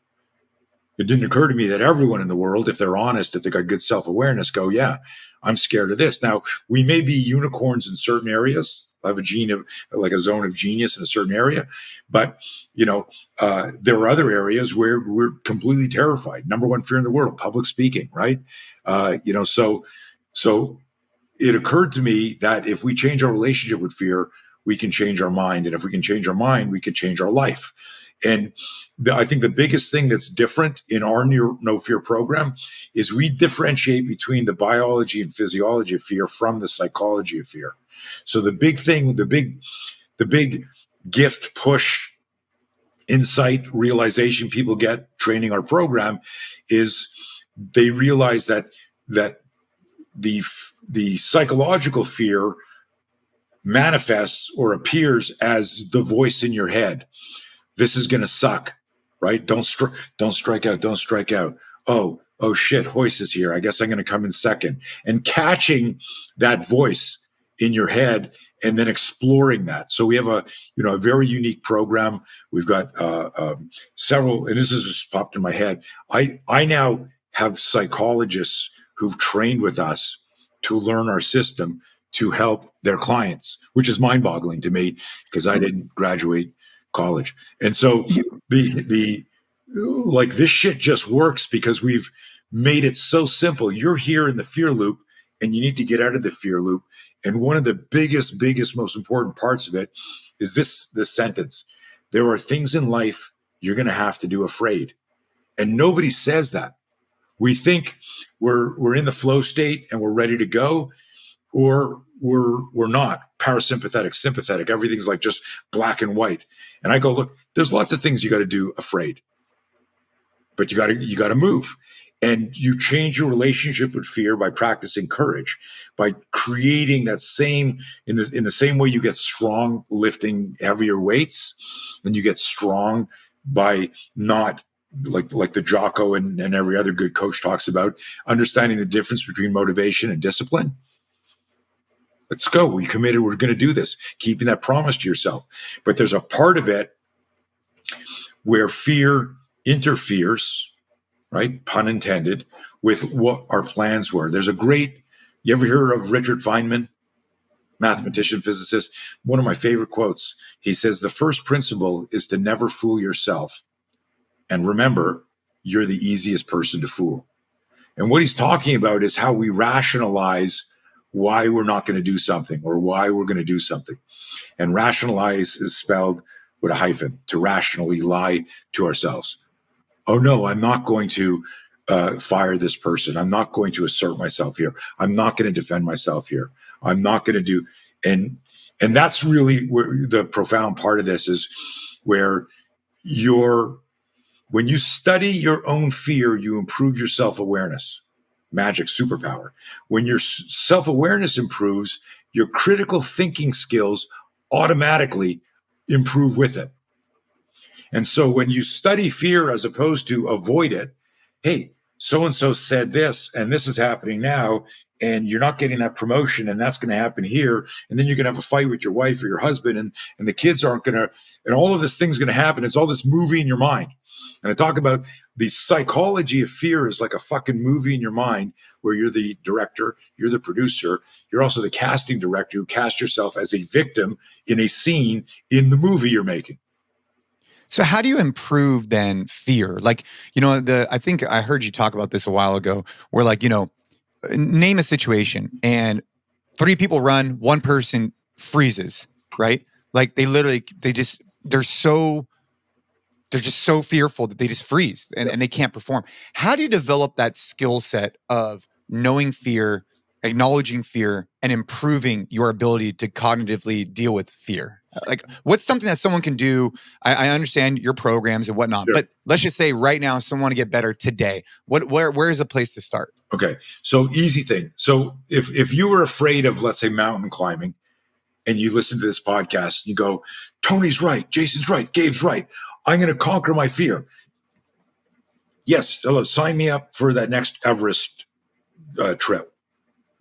It didn't occur to me that everyone in the world, if they're honest, if they got good self-awareness, go, yeah, I'm scared of this. Now, we may be unicorns in certain areas. I have a zone of genius in a certain area. But, there are other areas where we're completely terrified. Number one fear in the world, public speaking, right? So it occurred to me that if we change our relationship with fear, we can change our mind. And if we can change our mind, we can change our life. And I think the biggest thing that's different in our No Fear program is we differentiate between the biology and physiology of fear from the psychology of fear. So the big thing, the big gift, push, insight, realization people get training our program is they realize that the psychological fear manifests or appears as the voice in your head. This is going to suck, right? Don't strike out. Don't strike out. Oh shit. Hoist is here. I guess I'm going to come in second. And catching that voice in your head and then exploring that. So we have a very unique program. We've got several, and this has just popped in my head. I now have psychologists who've trained with us to learn our system to help their clients, which is mind-boggling to me because I didn't graduate college. And so the like this shit just works because we've made it so simple. You're here in the fear loop and you need to get out of the fear loop. And one of the biggest, most important parts of it is this sentence. There are things in life you're going to have to do afraid. And nobody says that. We think we're in the flow state and we're ready to go, or we're not. Parasympathetic, sympathetic, everything's like just black and white. And I go, look, there's lots of things you got to do afraid, but you got to move. And you change your relationship with fear by practicing courage, by creating that same, in the same way you get strong lifting heavier weights, and you get strong by not like the Jocko and every other good coach talks about, understanding the difference between motivation and discipline. Let's go. We committed. We're going to do this. Keeping that promise to yourself. But there's a part of it where fear interferes, right? Pun intended, with what our plans were. There's you ever hear of Richard Feynman, mathematician, physicist? One of my favorite quotes. He says, the first principle is to never fool yourself. And remember, you're the easiest person to fool. And what he's talking about is how we rationalize why we're not going to do something or why we're going to do something. And rationalize is spelled with a hyphen, to rationally lie to ourselves. Oh no, I'm not going to fire this person. I'm not going to assert myself here. I'm not going to defend myself here. I'm not going to do, and that's really where the profound part of this is, where when you study your own fear, you improve your self-awareness. Magic superpower. When your self-awareness improves, your critical thinking skills automatically improve with it. And so when you study fear as opposed to avoid it, hey, so-and-so said this, and this is happening now, and you're not getting that promotion, and that's going to happen here. And then you're going to have a fight with your wife or your husband, and the kids aren't going to, and all of this thing's going to happen. It's all this movie in your mind. And I talk about the psychology of fear is like a fucking movie in your mind where you're the director, you're the producer, you're also the casting director who cast yourself as a victim in a scene in the movie you're making. So how do you improve then fear? Like, I think I heard you talk about this a while ago where name a situation and 3 people run, 1 person freezes, right? Like they're just so fearful that they just freeze and they can't perform. How do you develop that skill set of knowing fear, acknowledging fear, and improving your ability to cognitively deal with fear? Like, what's something that someone can do? I understand your programs and whatnot, Sure. But let's just say right now, someone want to get better today. Where is a place to start? Okay. So easy thing. So if you were afraid of, let's say, mountain climbing, and you listen to this podcast, you go, Tony's right, Jason's right, Gabe's right. I'm going to conquer my fear. Yes. Hello. Sign me up for that next Everest trip.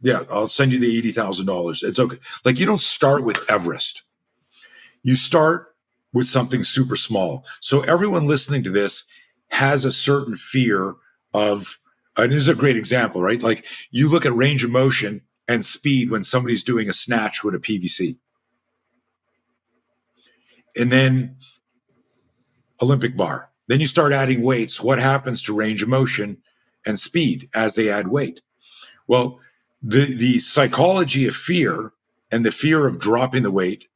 Yeah. I'll send you the $80,000. It's okay. Like, you don't start with Everest. You start with something super small. So everyone listening to this has a certain fear of, and this is a great example, right? Like, you look at range of motion and speed when somebody's doing a snatch with a PVC. And then Olympic bar. Then you start adding weights. What happens to range of motion and speed as they add weight? Well, the psychology of fear and the fear of dropping the weight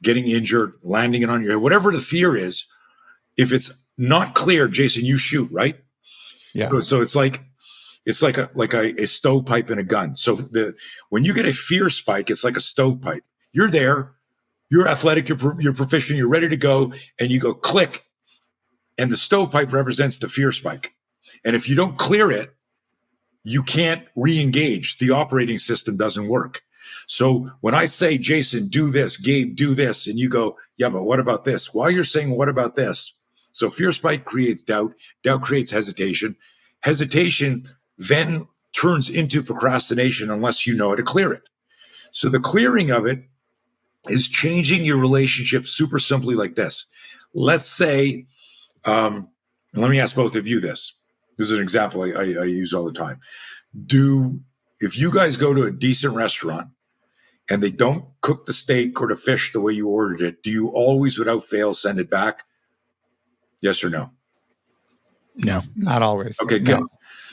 getting injured, landing it on your head, whatever the fear is, if it's not clear, Jason, you shoot, right? Yeah. So it's like a stovepipe in a gun. So when you get a fear spike, it's like a stovepipe. You're there, you're athletic, you're proficient, you're ready to go, and you go click, and the stovepipe represents the fear spike. And if you don't clear it, you can't re-engage. The operating system doesn't work. So when I say, Jason, do this, Gabe, do this, and you go, yeah, but what about this? While you're saying, what about this? So fear spike creates doubt. Doubt creates hesitation. Hesitation then turns into procrastination unless you know how to clear it. So the clearing of it is changing your relationship super simply like this. Let's say, let me ask both of you this. This is an example I use all the time. If you guys go to a decent restaurant and they don't cook the steak or the fish the way you ordered it, do you always, without fail, send it back? Yes or no? No. Not always. Okay, good. No.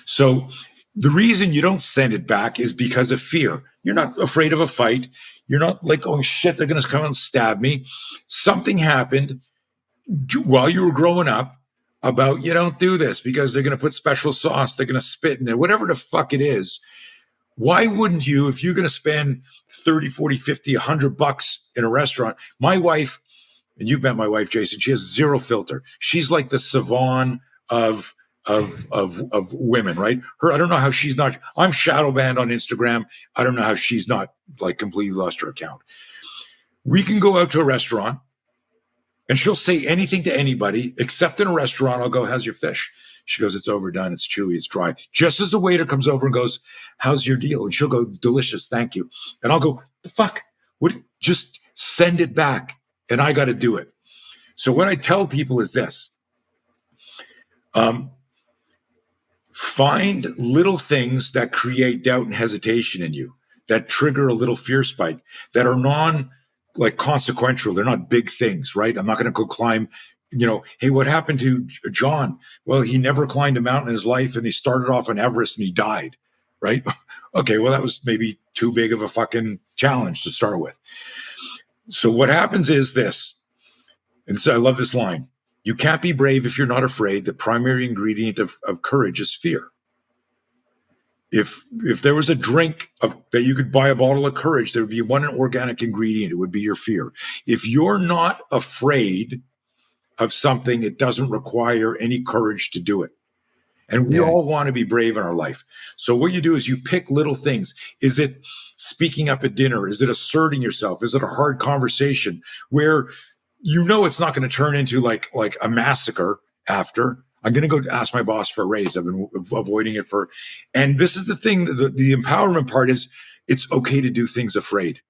So the reason you don't send it back is because of fear. You're not afraid of a fight. You're not like, oh, shit, they're going to come and stab me. Something happened while you were growing up about you don't do this because they're going to put special sauce, they're going to spit in it, whatever the fuck it is. Why wouldn't you, if you're going to spend 30, 40, 50, $100 in a restaurant? My wife, and you've met my wife, Jason, she has zero filter. She's like the Savon of women, right? I don't know how she's not, I'm shadow banned on Instagram. I don't know how she's not like completely lost her account. We can go out to a restaurant and she'll say anything to anybody, except in a restaurant. I'll go, how's your fish? She goes, it's overdone. It's chewy. It's dry. Just as the waiter comes over and goes, how's your deal? And she'll go, delicious. Thank you. And I'll go, the fuck? What? Just send it back. And I got to do it. So what I tell people is this. Find little things that create doubt and hesitation in you, that trigger a little fear spike, that are consequential. They're not big things, right? I'm not going to go climb, hey, what happened to John? Well, he never climbed a mountain in his life and he started off on Everest and he died, right? Okay, well, that was maybe too big of a fucking challenge to start with. So what happens is this, and so I love this line. You can't be brave if you're not afraid. The primary ingredient of courage is fear. If there was a drink that you could buy a bottle of courage, there would be one organic ingredient. It would be your fear. If you're not afraid of something, it doesn't require any courage to do it. And we all want to be brave in our life. So what you do is you pick little things. Is it speaking up at dinner? Is it asserting yourself? Is it a hard conversation where it's not going to turn into like a massacre after? I'm going to go ask my boss for a raise. I've been avoiding it and this is the thing, the empowerment part is it's okay to do things afraid.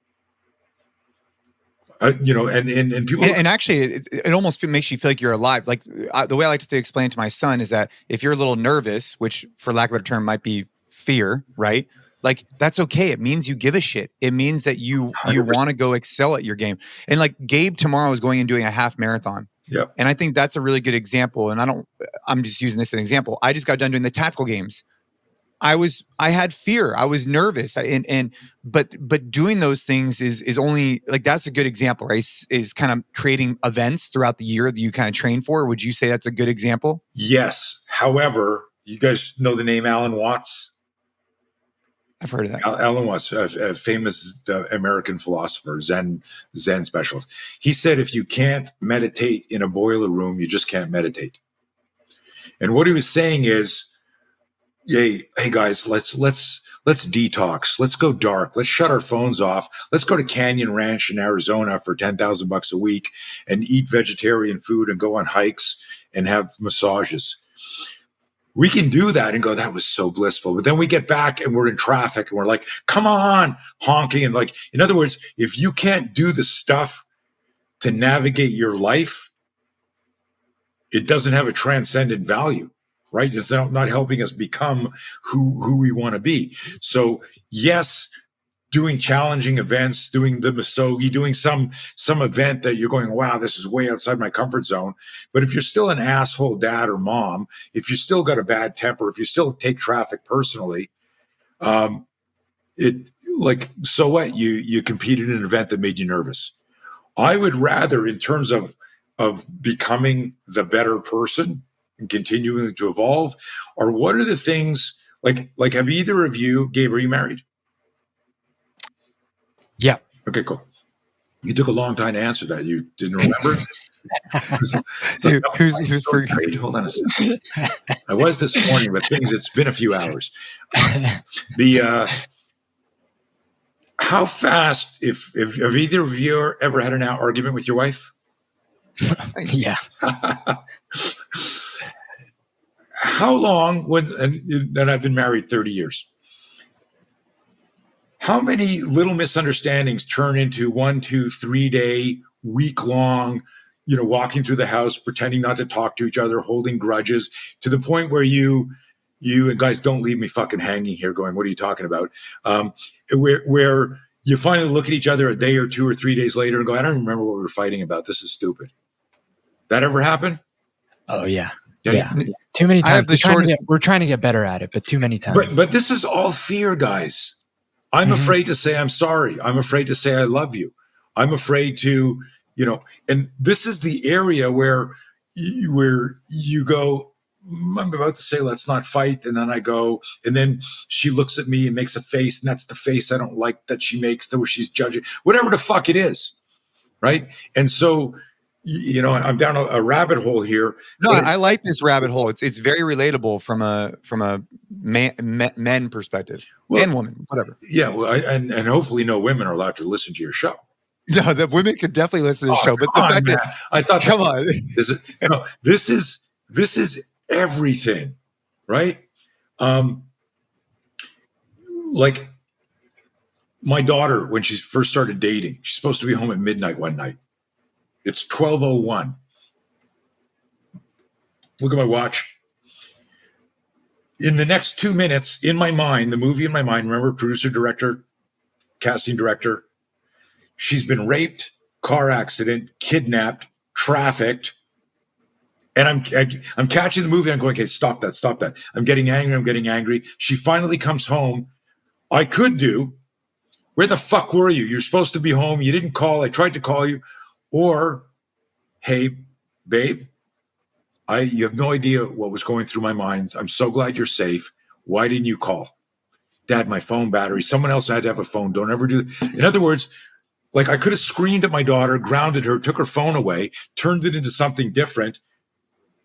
And people. And actually, it almost makes you feel like you're alive. Like the way I like to explain it to my son is that if you're a little nervous, which for lack of a better term might be fear, right? Like that's okay. It means you give a shit. It means that you want to go excel at your game. And like Gabe tomorrow is going and doing a half marathon. Yeah. And I think that's a really good example. And I'm just using this as an example. I just got done doing the tactical games. I had fear. I was nervous. But doing those things is only like, that's a good example, right? Is kind of creating events throughout the year that you kind of train for. Would you say that's a good example? Yes. However, you guys know the name Alan Watts? I've heard of that. Alan Watts, a famous American philosopher, Zen specialist. He said, if you can't meditate in a boiler room, you just can't meditate. And what he was saying is, hey guys, let's detox. Let's go dark. Let's shut our phones off. Let's go to Canyon Ranch in Arizona for $10,000 a week and eat vegetarian food and go on hikes and have massages. We can do that and go, that was so blissful. But then we get back and we're in traffic and we're like, come on, honking. And like, in other words, if you can't do the stuff to navigate your life, it doesn't have a transcendent value, right? It's not helping us become who we want to be. So yes, doing challenging events, doing the Misogi, doing some event that you're going, wow, this is way outside my comfort zone. But if you're still an asshole dad or mom, if you still got a bad temper, if you still take traffic personally, so what? You competed in an event that made you nervous. I would rather, in terms of becoming the better person and continuing to evolve, or what are the things like have either of you, Gabe, are you married? Yeah. Okay, cool. You took a long time to answer that. You didn't remember? Dude, who's for great. Hold on a second. I was this morning, but it's been a few hours. How fast, if have either of you ever had an argument with your wife? Yeah. How long, and I've been married 30 years. How many little misunderstandings turn into 1, 2, 3 day, week long, walking through the house, pretending not to talk to each other, holding grudges, to the point where you and guys, don't leave me fucking hanging here going, what are you talking about? Where you finally look at each other a day or 2 or 3 days later and go, I don't remember what we were fighting about. This is stupid. That ever happen? Oh yeah. Yeah. Too many times. I have the shortest. We're trying to get better at it, but too many times. But this is all fear, guys. I'm afraid to say I'm sorry. I'm afraid to say I love you. I'm afraid to, and this is the area where you go, I'm about to say, let's not fight. And then I go, and then she looks at me and makes a face. And that's the face I don't like that she makes, where she's judging, whatever the fuck it is. Right. And so, I'm down a rabbit hole here. No, I like this rabbit hole. It's very relatable from a men perspective, and woman, whatever. Yeah, well, and hopefully no women are allowed to listen to your show. No, the women could definitely listen to the show, but the fact that I thought, come on, this is everything, right? Like my daughter, when she first started dating, she's supposed to be home at midnight one night. It's 12:01. Look at my watch. In the next 2 minutes, in my mind, the movie in my mind, remember, producer, director, casting director, she's been raped, car accident, kidnapped, trafficked. And I'm catching the movie. I'm going, okay, stop that. I'm getting angry. She finally comes home. I could do, where the fuck were you? You're supposed to be home. You didn't call. I tried to call you. Or, hey, babe, you have no idea what was going through my mind. I'm so glad you're safe. Why didn't you call? Dad, my phone battery. Someone else had to have a phone. Don't ever do that. In other words, like I could have screamed at my daughter, grounded her, took her phone away, turned it into something different,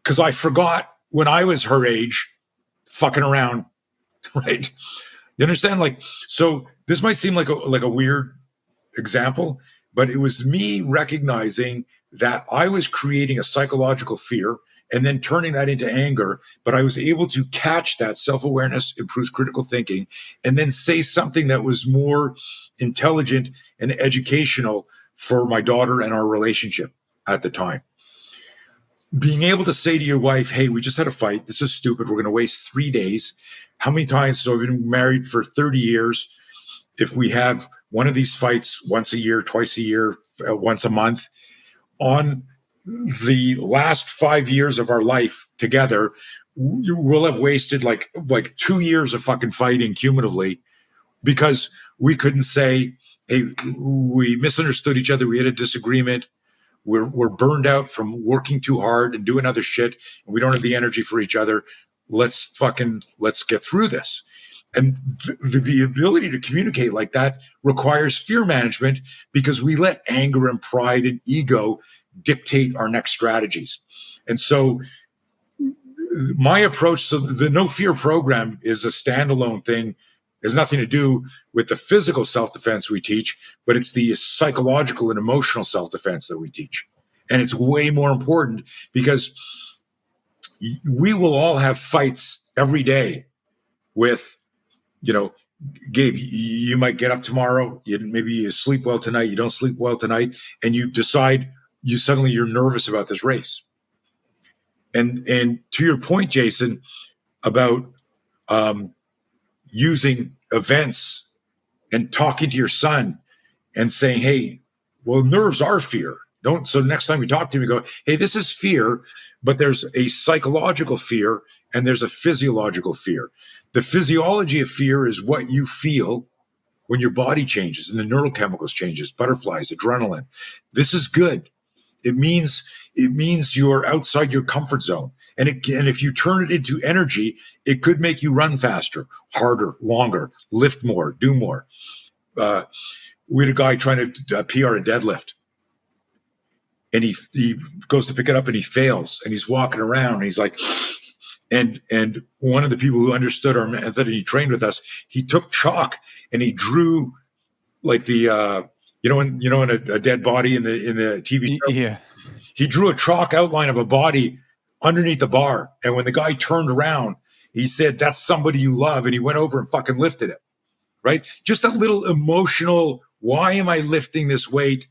because I forgot when I was her age, fucking around, right? You understand? Like, so this might seem like a weird example, but it was me recognizing that I was creating a psychological fear and then turning that into anger. But I was able to catch that. Self-awareness improves critical thinking, and then say something that was more intelligent and educational for my daughter and our relationship at the time. Being able to say to your wife, hey, we just had a fight. This is stupid. We're going to waste 3 days. How many times? So I've been married for 30 years. If we have one of these fights once a year, twice a year, once a month, on the last 5 years of our life together, we'll have wasted like 2 years of fucking fighting cumulatively, because we couldn't say, hey, we misunderstood each other. We had a disagreement. We're burned out from working too hard and doing other shit. And we don't have the energy for each other. Let's get through this. And the ability to communicate like that requires fear management, because we let anger and pride and ego dictate our next strategies. And so my approach, so the No Fear program is a standalone thing. It has nothing to do with the physical self-defense we teach, but it's the psychological and emotional self-defense that we teach. And it's way more important, because we will all have fights every day with, Gabe, you might get up tomorrow. Maybe you sleep well tonight. You don't sleep well tonight. And you decide you're nervous about this race. And to your point, Jason, about using events and talking to your son and saying, hey, well, nerves are fear. So next time you talk to him, you go, hey, this is fear, but there's a psychological fear and there's a physiological fear. The physiology of fear is what you feel, when your body changes and the neurochemicals changes, butterflies, adrenaline. This is good. It means you're outside your comfort zone. And if you turn it into energy, it could make you run faster, harder, longer, lift more, do more. We had a guy trying to PR a deadlift. And he goes to pick it up and he fails. And he's walking around and he's like, and one of the people who understood our method and he trained with us, he took chalk and he drew like the, in a dead body in the TV show. Yeah. He drew a chalk outline of a body underneath the bar. And when the guy turned around, he said, "That's somebody you love." And he went over and fucking lifted it. Right? Just a little emotional, why am I lifting this weight?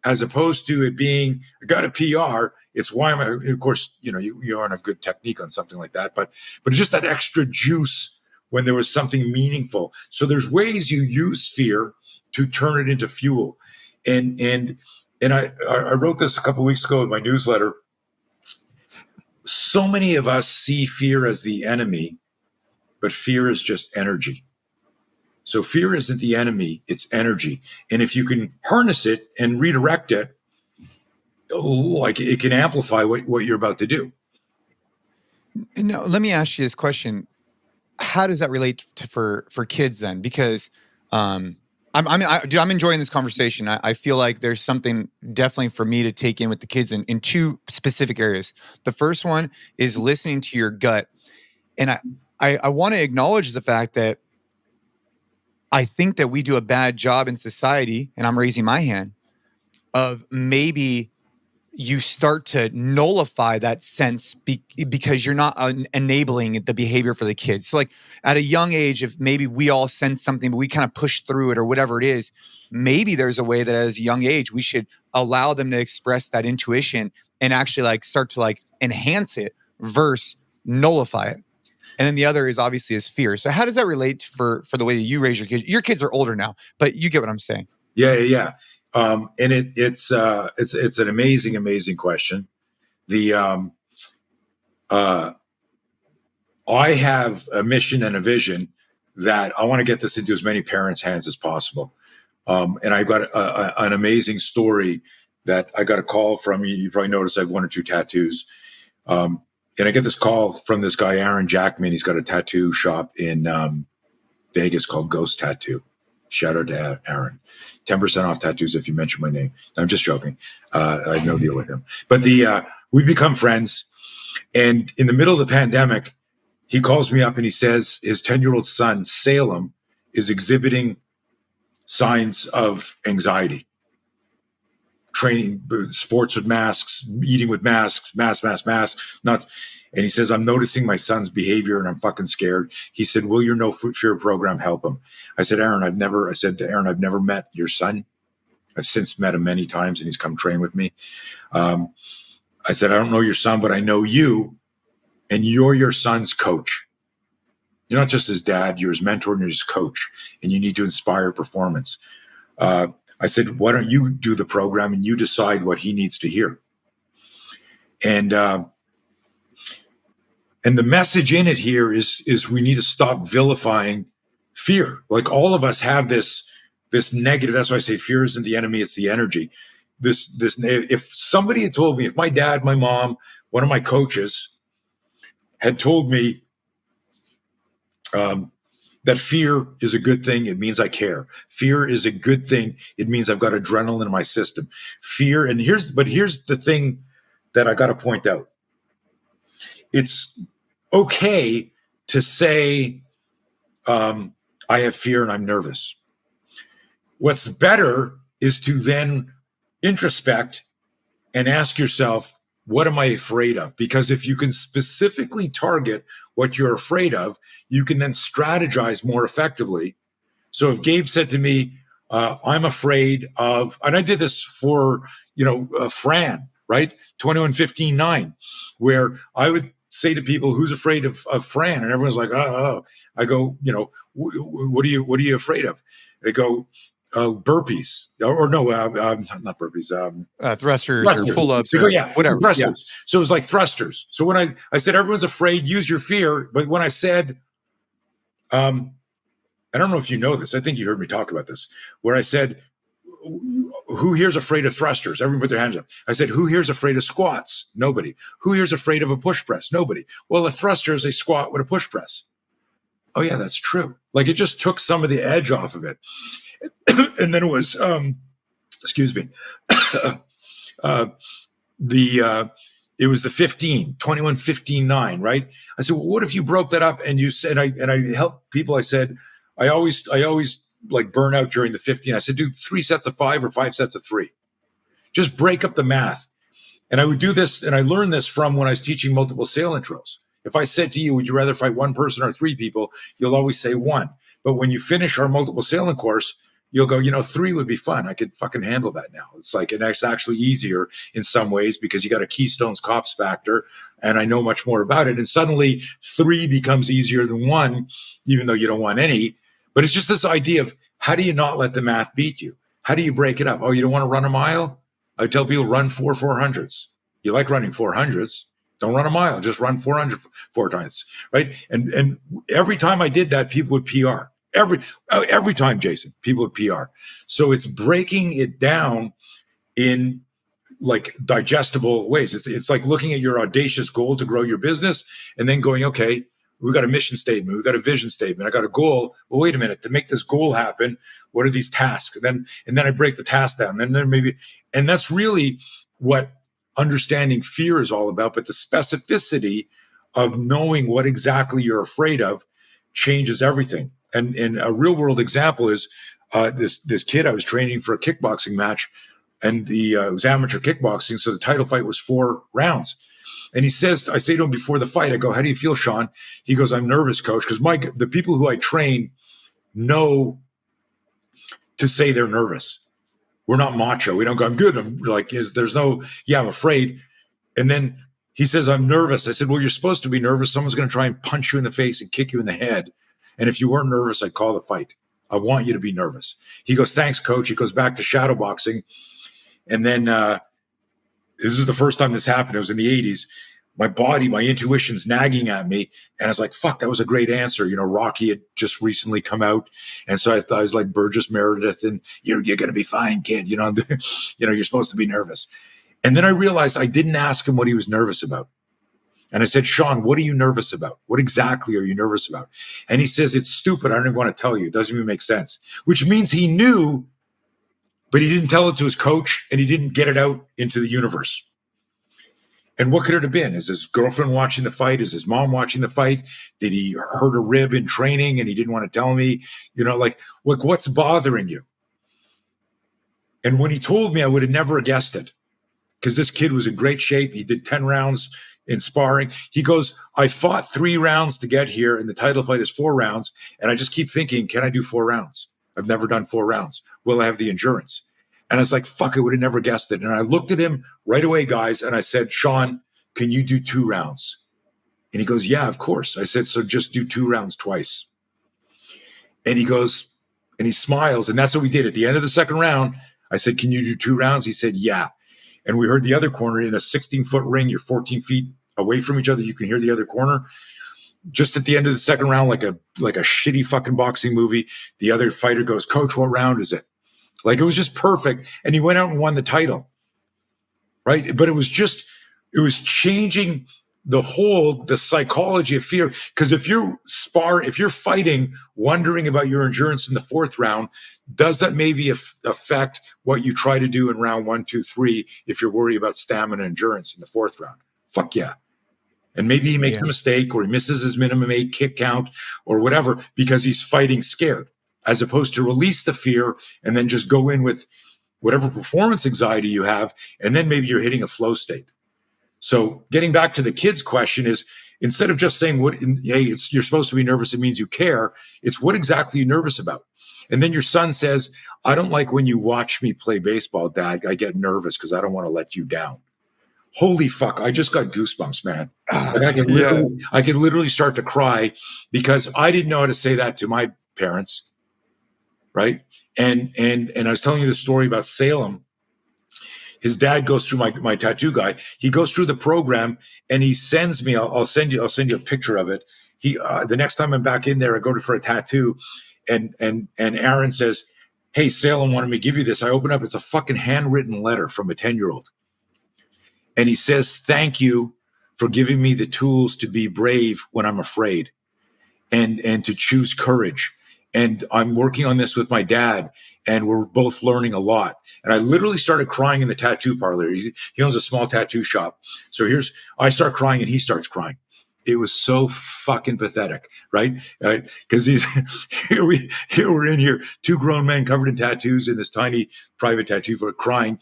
As opposed to it being, I got a PR. It's why am I, of course, you aren't a good technique on something like that, but just that extra juice when there was something meaningful. So there's ways you use fear to turn it into fuel. And I wrote this a couple of weeks ago in my newsletter. So many of us see fear as the enemy, but fear is just energy. So fear isn't the enemy, it's energy. And if you can harness it and redirect it, like it can amplify what you're about to do. Now, let me ask you this question. How does that relate to for kids then? Because I'm enjoying this conversation. I feel like there's something definitely for me to take in with the kids in two specific areas. The first one is listening to your gut. And I want to acknowledge the fact that I think that we do a bad job in society, and I'm raising my hand, of maybe you start to nullify that sense because you're not enabling the behavior for the kids. So like at a young age, if maybe we all sense something, but we kind of push through it or whatever it is, maybe there's a way that as a young age, we should allow them to express that intuition and actually like start to like enhance it versus nullify it. And then the other is obviously is fear. So how does that relate for the way that you raise your kids? Your kids are older now, but you get what I'm saying. Yeah. And it's an amazing question. I have a mission and a vision that I want to get this into as many parents' hands as possible. And I've got an amazing story that I got a call from. You probably noticed I have one or two tattoos. And I get this call from this guy, Aaron Jackman. He's got a tattoo shop in Vegas called Ghost Tattoo. Shout out to Aaron. 10% off tattoos if you mention my name. I'm just joking. I have no deal with him. But we become friends. And in the middle of the pandemic, he calls me up and he says his 10-year-old son, Salem, is exhibiting signs of anxiety. Training, sports with masks, eating with masks, mask, nuts. And he says, "I'm noticing my son's behavior and I'm fucking scared." He said, "Will your No Fear program help him?" I said, I've never met your son. I've since met him many times and he's come train with me. I said, "I don't know your son, but I know you and you're your son's coach. You're not just his dad, you're his mentor and you're his coach and you need to inspire performance." I said, "Why don't you do the program and you decide what he needs to hear?" And the message in it here is we need to stop vilifying fear. Like all of us have this negative. That's why I say fear isn't the enemy; it's the energy. This. If somebody had told me, if my dad, my mom, one of my coaches had told me that fear is a good thing, it means I care. Fear is a good thing. It means I've got adrenaline in my system. Fear, and here's the thing that I got to point out. It's okay to say, I have fear and I'm nervous. What's better is to then introspect and ask yourself, what am I afraid of? Because if you can specifically target what you're afraid of, you can then strategize more effectively. So if Gabe said to me, I'm afraid of, and I did this for, Fran, right? 21-15-9, where I would say to people, who's afraid of Fran? And everyone's like, oh. I go, what are you afraid of? They go, burpees, or no, not burpees, thrusters or pull-ups, or whatever. Thrusters. Yeah. So it was like thrusters. So when I said everyone's afraid, use your fear, but when I said, I don't know if you know this. I think you heard me talk about this, where I said, who here's afraid of thrusters? Everyone put their hands up. I said, who here's afraid of squats? Nobody. Who here's afraid of a push press? Nobody. Well, a thruster is a squat with a push press. Oh yeah, that's true. Like it just took some of the edge off of it. And then it was, excuse me, it was the 21, 15, 9, right? I said, well, what if you broke that up and you said, and I helped people. I said, I always like burn out during the 15. I said, do 3 sets of 5 or 5 sets of 3. Just break up the math. And I would do this. And I learned this from when I was teaching multiple assailant drills. If I said to you, would you rather fight 1 person or 3 people? You'll always say 1. But when you finish our multiple assailant course, you'll go, 3 would be fun. I could fucking handle that now. It's like, and it's actually easier in some ways because you got a Keystone's cops factor and I know much more about it. And suddenly 3 becomes easier than 1, even though you don't want any. But it's just this idea of how do you not let the math beat you? How do you break it up? Oh, you don't want to run a mile? I tell people run 4 400s. You like running 400s. Don't run a mile. Just run 400 4 times, right? And every time I did that, people would PR. Every time, Jason, people would PR. So it's breaking it down in like digestible ways. It's like looking at your audacious goal to grow your business and then going, okay, we've got a mission statement. We've got a vision statement. I got a goal. Well, wait a minute. To make this goal happen, what are these tasks? And then I break the task down. And then maybe, and that's really what understanding fear is all about. But the specificity of knowing what exactly you're afraid of changes everything. And a real world example is this kid I was training for a kickboxing match, and it was amateur kickboxing. So the title fight was 4 rounds. And he says, I say to him before the fight, I go, how do you feel, Sean? He goes, I'm nervous, coach, because the people who I train know to say they're nervous. We're not macho. We don't go, I'm good. I'm like, there's no, I'm afraid. And then he says, I'm nervous. I said, well, you're supposed to be nervous. Someone's going to try and punch you in the face and kick you in the head. And if you weren't nervous, I'd call the fight. I want you to be nervous. He goes, thanks, coach. He goes back to shadow boxing. And then, this is the first time this happened. It was in the 80s. My body, my intuition's nagging at me. And I was like, fuck, that was a great answer. Rocky had just recently come out. And so I thought I was like Burgess Meredith and you're going to be fine, kid. You're supposed to be nervous. And then I realized I didn't ask him what he was nervous about. And I said, Sean, what are you nervous about? What exactly are you nervous about? And he says, it's stupid. I don't even want to tell you. It doesn't even make sense, which means he knew, but he didn't tell it to his coach and he didn't get it out into the universe. And what could it have been? Is his girlfriend watching the fight? Is his mom watching the fight? Did he hurt a rib in training and he didn't want to tell me? Like what's bothering you? And when he told me, I would have never guessed it because this kid was in great shape. He did 10 rounds in sparring. He goes, I fought 3 rounds to get here and the title fight is 4 rounds. And I just keep thinking, can I do 4 rounds? I've never done 4 rounds. Will I have the endurance? And I was like, fuck, I would have never guessed it. And I looked at him right away, guys. And I said, Sean, can you do 2 rounds? And he goes, yeah, of course. I said, so just do 2 rounds twice. And he goes, and he smiles. And that's what we did. At the end of the second round, I said, can you do 2 rounds? He said, yeah. And we heard the other corner in a 16-foot ring. You're 14 feet away from each other. You can hear the other corner. Just at the end of the second round, like a shitty fucking boxing movie, the other fighter goes, coach, what round is it? Like it was just perfect. And he went out and won the title. Right. But it was changing the psychology of fear. Because if you're fighting, wondering about your endurance in the 4th round, does that maybe affect what you try to do in round 1, 2, 3 if you're worried about stamina and endurance in the 4th round? Fuck yeah. And maybe he makes a mistake or he misses his minimum 8 kick count or whatever because he's fighting scared, as opposed to release the fear and then just go in with whatever performance anxiety you have. And then maybe you're hitting a flow state. So getting back to the kid's question is, instead of just saying, you're supposed to be nervous, it means you care. It's what exactly you're nervous about. And then your son says, I don't like when you watch me play baseball, Dad. I get nervous because I don't want to let you down. Holy fuck. I just got goosebumps, man. Like I could literally start to cry because I didn't know how to say that to my parents. Right. And I was telling you the story about Salem. His dad goes through my tattoo guy. He goes through the program and he sends me, I'll send you a picture of it. The next time I'm back in there, I go for a tattoo and Aaron says, "Hey, Salem wanted me to give you this." I open up, it's a fucking handwritten letter from a 10-year-old. And he says, "Thank you for giving me the tools to be brave when I'm afraid and to choose courage. And I'm working on this with my dad, and we're both learning a lot." And I literally started crying in the tattoo parlor. He owns a small tattoo shop. So I start crying and he starts crying. It was so fucking pathetic, right? Because here we're in here, two grown men covered in tattoos in this tiny private tattoo for crying.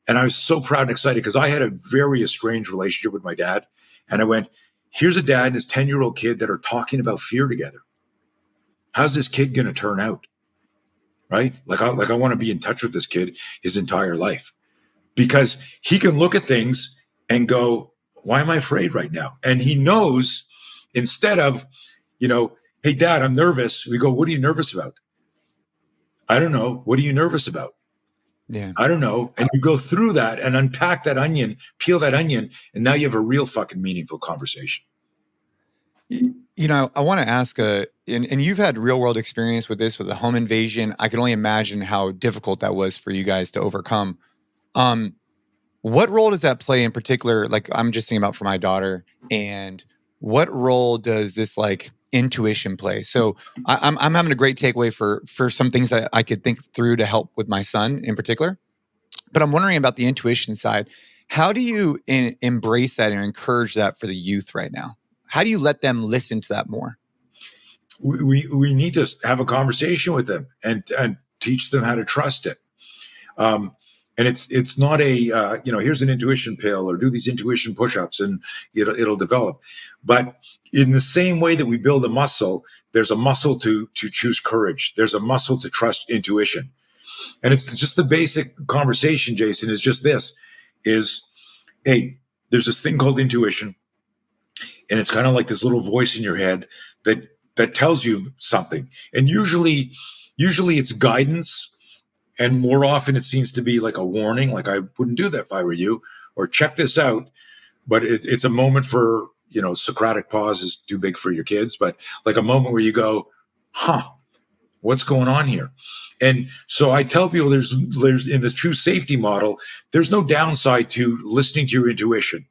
And I was so proud and excited because I had a very estranged relationship with my dad. And I went, here's a dad and his 10-year-old kid that are talking about fear together. How's this kid going to turn out? Right? Like I want to be in touch with this kid his entire life, because he can look at things and go, why am I afraid right now? And he knows, instead of, hey, Dad, I'm nervous. We go, what are you nervous about? I don't know. What are you nervous about? Yeah. I don't know. And you go through that and unpack that onion, peel that onion, and now you have a real fucking meaningful conversation. I want to ask, and you've had real world experience with this, with the home invasion. I can only imagine how difficult that was for you guys to overcome. What role does that play in particular? Like, I'm just thinking about for my daughter, and what role does this like intuition play? So I'm having a great takeaway for some things that I could think through to help with my son in particular. But I'm wondering about the intuition side. How do you embrace that and encourage that for the youth right now? How do you let them listen to that more? We need to have a conversation with them and teach them how to trust it. And it's not a, here's an intuition pill or do these intuition push-ups and it'll develop. But in the same way that we build a muscle, there's a muscle to choose courage. There's a muscle to trust intuition. And it's just the basic conversation, Jason, is just this, is, hey, there's this thing called intuition. And it's kind of like this little voice in your head that tells you something. And usually it's guidance. And more often it seems to be like a warning, like I wouldn't do that if I were you, or check this out. But it's a moment for, Socratic pause is too big for your kids, but like a moment where you go, what's going on here? And so I tell people there's in the true safety model, there's no downside to listening to your intuition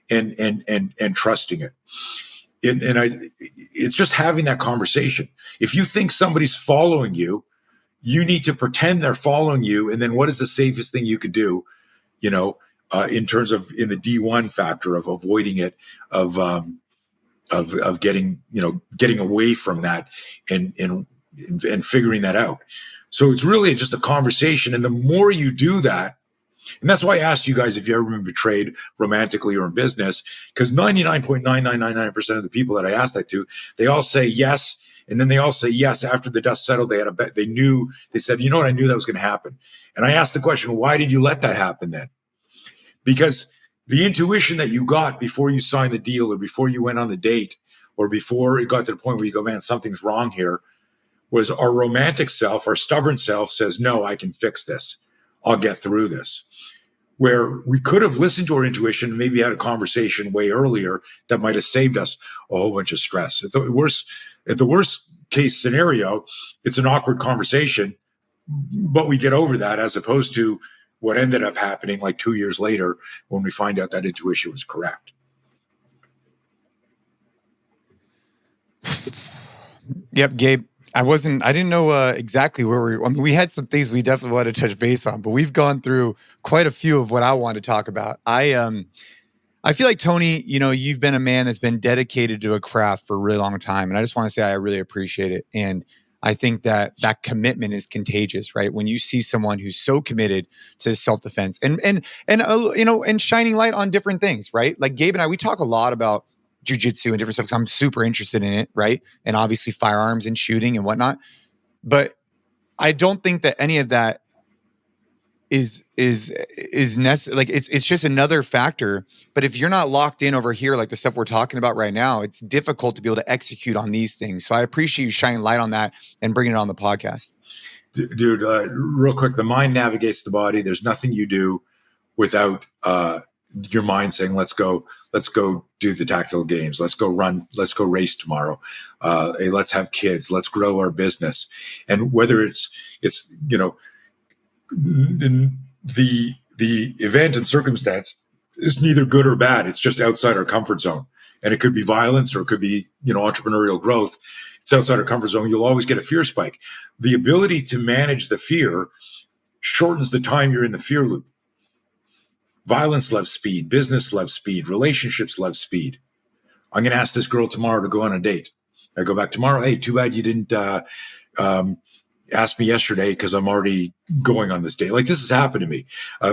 and trusting it. It's just having that conversation. If you think somebody's following you, you need to pretend they're following you. And then what is the safest thing you could do, in terms of in the D1 factor of avoiding it, of getting away from that and figuring that out. So it's really just a conversation. And the more you do that, and that's why I asked you guys if you ever been betrayed romantically or in business, because 99.9999% of the people that I asked that to, they all say yes. And then they all say yes after the dust settled. They had a bet. They said, you know what? I knew that was going to happen. And I asked the question, why did you let that happen then? Because the intuition that you got before you signed the deal or before you went on the date or before it got to the point where you go, man, something's wrong here, was our romantic self, our stubborn self says, no, I can fix this. I'll get through this. Where we could have listened to our intuition and maybe had a conversation way earlier that might have saved us a whole bunch of stress. At the worst case scenario, it's an awkward conversation, but we get over that, as opposed to what ended up happening like 2 years later when we find out that intuition was correct. Yep, Gabe. I didn't know exactly where we had some things we definitely wanted to touch base on, but we've gone through quite a few of what I want to talk about. I feel like, Tony, you've been a man that's been dedicated to a craft for a really long time. And I just want to say I really appreciate it. And I think that commitment is contagious, right? When you see someone who's so committed to self-defense and shining light on different things, right? Like Gabe and I, we talk a lot about jujitsu and different stuff because I'm super interested in it, right? And obviously firearms and shooting and whatnot. But I don't think that any of that is necessary. Like it's just another factor. But if you're not locked in over here, like the stuff we're talking about right now, it's difficult to be able to execute on these things. So I appreciate you shining light on that and bringing it on the podcast. Dude, real quick, the mind navigates the body. There's nothing you do without your mind saying, let's go do the tactical games. Let's go run. Let's go race tomorrow. Hey, let's have kids. Let's grow our business. And whether it's, the event and circumstance is neither good or bad. It's just outside our comfort zone. And it could be violence or it could be, entrepreneurial growth. It's outside our comfort zone. You'll always get a fear spike. The ability to manage the fear shortens the time you're in the fear loop. Violence loves speed. Business loves speed. Relationships love speed. I'm going to ask this girl tomorrow to go on a date. I go back tomorrow. Hey, too bad you didn't ask me yesterday because I'm already going on this date. Like, this has happened to me.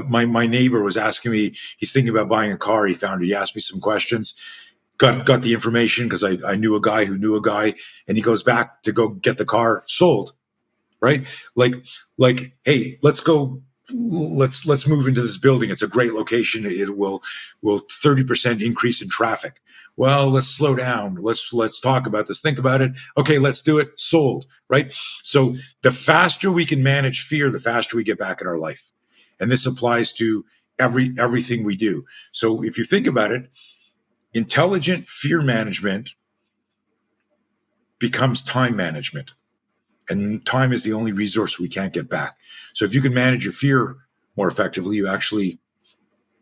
My neighbor was asking me, he's thinking about buying a car. He found it. He asked me some questions. Got the information because I knew a guy who knew a guy, and he goes back to go get the car sold. Right? Like, hey, let's move into this building. It's a great location. It will 30% increase in traffic. Well, let's slow down. Let's talk about this. Think about it. Okay, let's do it. Sold. Right? So the faster we can manage fear, the faster we get back in our life. And this applies to everything we do. So if you think about it, intelligent fear management becomes time management. And time is the only resource we can't get back. So if you can manage your fear more effectively, you actually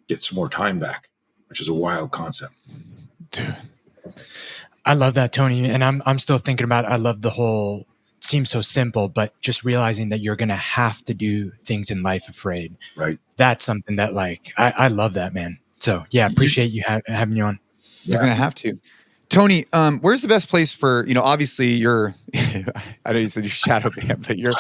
get some more time back, which is a wild concept. Dude, I love that, Tony. And I'm still thinking about it. I love the whole, it seems so simple, but just realizing that you're going to have to do things in life afraid. Right. That's something that I love that, man. So yeah, appreciate you having you on. You're going to have to. Tony, where's the best place for, obviously you're, I know you said you're shadow banned, but you're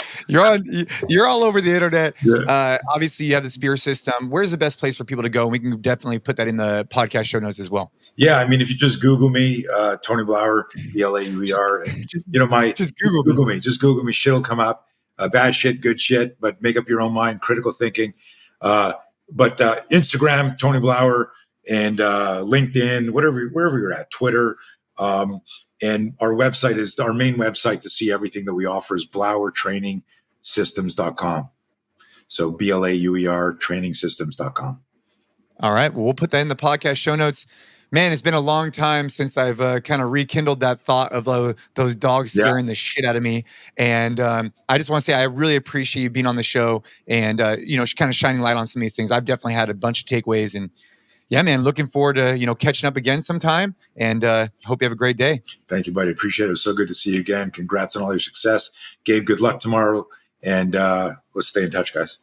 all over the internet. Yeah. Obviously you have the Spear system. Where's the best place for people to go? And we can definitely put that in the podcast show notes as well. Yeah. I mean, if you just Google me, Tony Blauer, Blauer, just Google me. Just Google me. Shit'll come up. Bad shit, good shit, but make up your own mind, critical thinking. But Instagram, Tony Blauer, and LinkedIn, wherever you're at, Twitter. And our website is our main website to see everything that we offer is blauertrainingsystems.com. So BLAUER trainingsystems.com. All right. Well, we'll put that in the podcast show notes. Man, it's been a long time since I've kind of rekindled that thought of those dogs scaring the shit out of me. And I just want to say I really appreciate you being on the show and, kind of shining light on some of these things. I've definitely had a bunch of takeaways, and yeah, man, looking forward to, catching up again sometime, and hope you have a great day. Thank you, buddy. Appreciate it. It was so good to see you again. Congrats on all your success. Gabe, good luck tomorrow, and let's stay in touch, guys.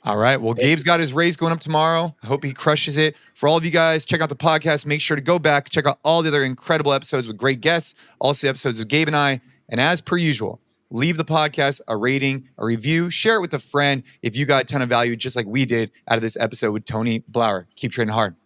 All right. Well, Gabe's got his race going up tomorrow. I hope he crushes it. For all of you guys, check out the podcast. Make sure to go back, check out all the other incredible episodes with great guests, also the episodes of Gabe and I. And as per usual, leave the podcast a rating, a review, share it with a friend if you got a ton of value, just like we did out of this episode with Tony Blauer. Keep training hard.